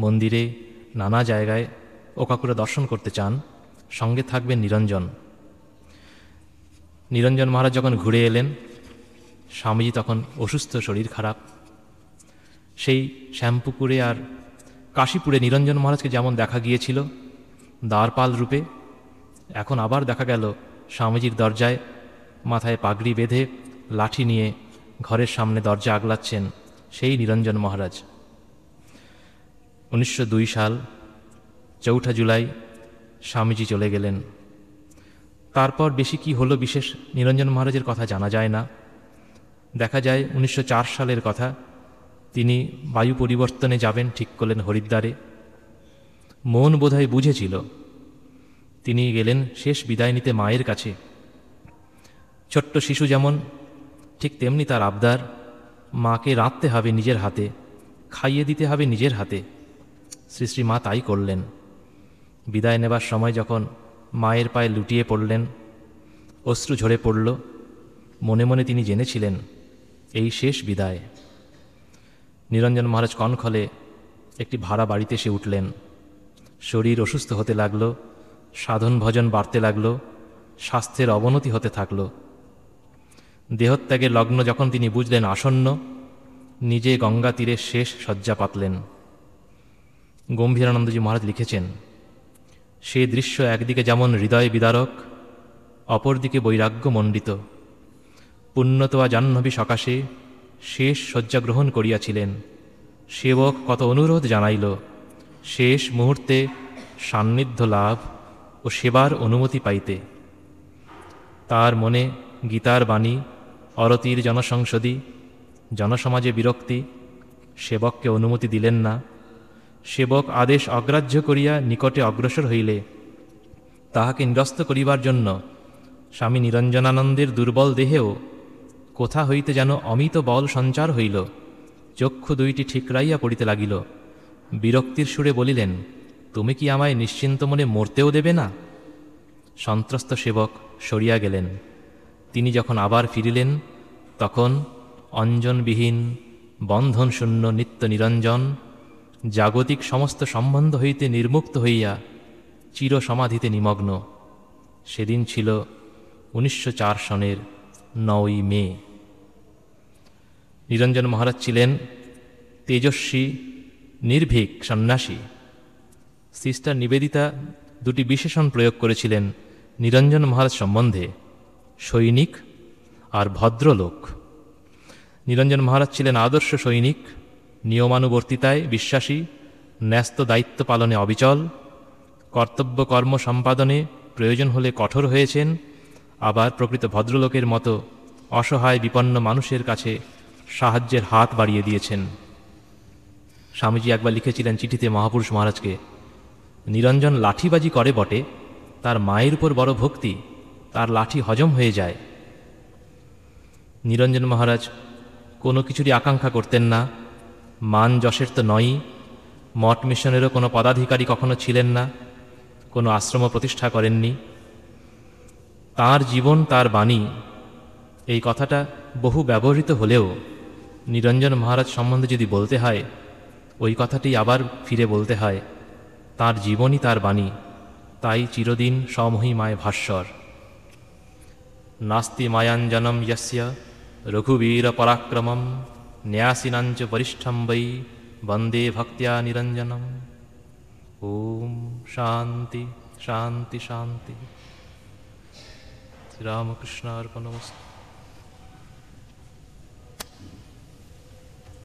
মন্দিরে, নানা জায়গায় ওকাকুরা দর্শন করতে চান, সঙ্গে থাকবেন নিরঞ্জন। নিরঞ্জন মহারাজ যখন ঘুরে এলেন, স্বামীজি তখন অসুস্থ, শরীর খারাপ। সেই শ্যামপুকুরে আর কাশীপুরে নিরঞ্জন মহারাজকে যেমন দেখা গিয়েছিল দ্বারপাল রূপে, এখন আবার দেখা গেল স্বামীজির দরজায় মাথায় পাগড়ি বেঁধে লাঠি নিয়ে ঘরের সামনে দরজা আগলাচ্ছেন সেই নিরঞ্জন মহারাজ। 1902 সাল 4 জুলাই স্বামীজি চলে গেলেন। তারপর বেশি কি হলো বিশেষ নিরঞ্জন মহারাজের কথা জানা যায় না। দেখা যায় 1904 সালের কথা, তিনি বায়ু পরিবর্তনে যাবেন ঠিক করলেন হরিদ্বারে। মন বোধহয় বুঝেছিল, তিনি গেলেন শেষ বিদায় নিতে মায়ের কাছে। ছোট্ট শিশু যেমন, ঠিক তেমনি তার আবদার, মাকে রাঁধতে হবে নিজের হাতে, খাইয়ে দিতে হবে নিজের হাতে। শ্রী শ্রী মা তাই করলেন। বিদায় নেবার সময় যখন মায়ের পায়ে লুটিয়ে পড়লেন, অশ্রু ঝরে পড়ল। মনে মনে তিনি জেনেছিলেন এই শেষ বিদায়। নিরঞ্জন মহারাজ কনখলে একটি ভাড়া বাড়িতে এসে উঠলেন। শরীর অসুস্থ হতে লাগল, সাধন ভজন বাড়তে লাগল, স্বাস্থ্যের অবনতি হতে থাকল। দেহত্যাগের লগ্ন যখন তিনি বুঝলেন আসন্ন, নিজে গঙ্গা তীরে শেষ শয্যা পাতলেন। গম্ভীরানন্দজি মহারাজ লিখেছেন, সে দৃশ্য একদিকে যেমন হৃদয় বিদারক, অপরদিকে বৈরাগ্যমণ্ডিত। পুণ্যতোয়া জাহ্নবী সকাশে শেষ শয্যা গ্রহণ করিয়াছিলেন। সেবক কত অনুরোধ জানাইল, শেষ মুহূর্তে সান্নিধ্য লাভ ও সেবার অনুমতি পাইতে। তার মনে গীতার বাণী, অরতির জনসংসদী, জনসমাজে বিরক্তি, সেবককে অনুমতি দিলেন না। সেবক আদেশ অগ্রাহ্য করিয়া নিকটে অগ্রসর হইলে তাহাকে নিরস্ত করিবার জন্য স্বামী নিরঞ্জনানন্দের দুর্বল দেহেও কোথা হইতে যেন অমিত বল সঞ্চার হইল। চক্ষু দুইটি ঠিকরাইয়া পড়িতে লাগিল। বিরক্তির সুরে বলিলেন, তুমি কি আমায় নিশ্চিন্ত মনে মরতেও দেবে না? সন্ত্রস্ত সেবক সরিয়া গেলেন। তিনি যখন আবার ফিরিলেন, তখন অঞ্জনবিহীন, বন্ধনশূন্য নিত্য নিরঞ্জন, জাগতিক সমস্ত সম্বন্ধ হইতে নির্মুক্ত হইয়া চিরসমাধিতে নিমগ্ন। সেদিন ছিল 1904 সনের 9ই মে। নিরঞ্জন মহারাজ ছিলেন তেজস্বী, নির্ভীক সন্ন্যাসী। সিস্টার নিবেদিতা দুটি বিশেষণ প্রয়োগ করেছিলেন নিরঞ্জন মহারাজ সম্বন্ধে, সৈনিক আর ভদ্রলোক। নিরঞ্জন মহারাজ ছিলেন আদর্শ সৈনিক, নিয়মানুবর্তিতায় বিশ্বাসী, ন্যস্ত দায়িত্ব পালনে অবিচল, কর্তব্য কর্ম সম্পাদনে প্রয়োজন হলে কঠোর হয়েছেন, আবার প্রকৃত ভদ্রলোকের মতো অসহায় বিপন্ন মানুষের কাছে সাহায্যের হাত বাড়িয়ে দিয়েছেন। স্বামীজি একবার লিখেছিলেন চিঠিতে মহাপুরুষ মহারাজকে, নিরঞ্জন লাঠিবাজি করে বটে, তার মায়ের উপর বড় ভক্তি, তার লাঠি হজম হয়ে যায়। নিরঞ্জন মহারাজ কোনো কিছুরই আকাঙ্ক্ষা করতেন না। মান যশের তো নয়ই, মঠ মিশনেরও কোনো পদাধিকারী কখনো ছিলেন না, কোনো আশ্রম প্রতিষ্ঠা করেননি। তার জীবন, তার বাণী, এই কথাটা বহু ব্যবহৃত হলেও নিরঞ্জন মহারাজ সম্বন্ধে যদি বলতে হয়, ওই কথাটি আবার ফিরে বলতে হয়, তার জীবনই তার বাণী, তাই চিরদিন স্বমহিমায় ভাস্বর। নাস্তি মায়াঞ্জনম যস্য রঘুবীর পরাক্রমম ন্যাসিনাঞ্চ বরিষ্ঠম বৈ বন্দে ভক্ত্যা নিরঞ্জনম। ওম শান্তি শান্তি শান্তি। শ্রীরামকৃষ্ণার্পণমস্তু।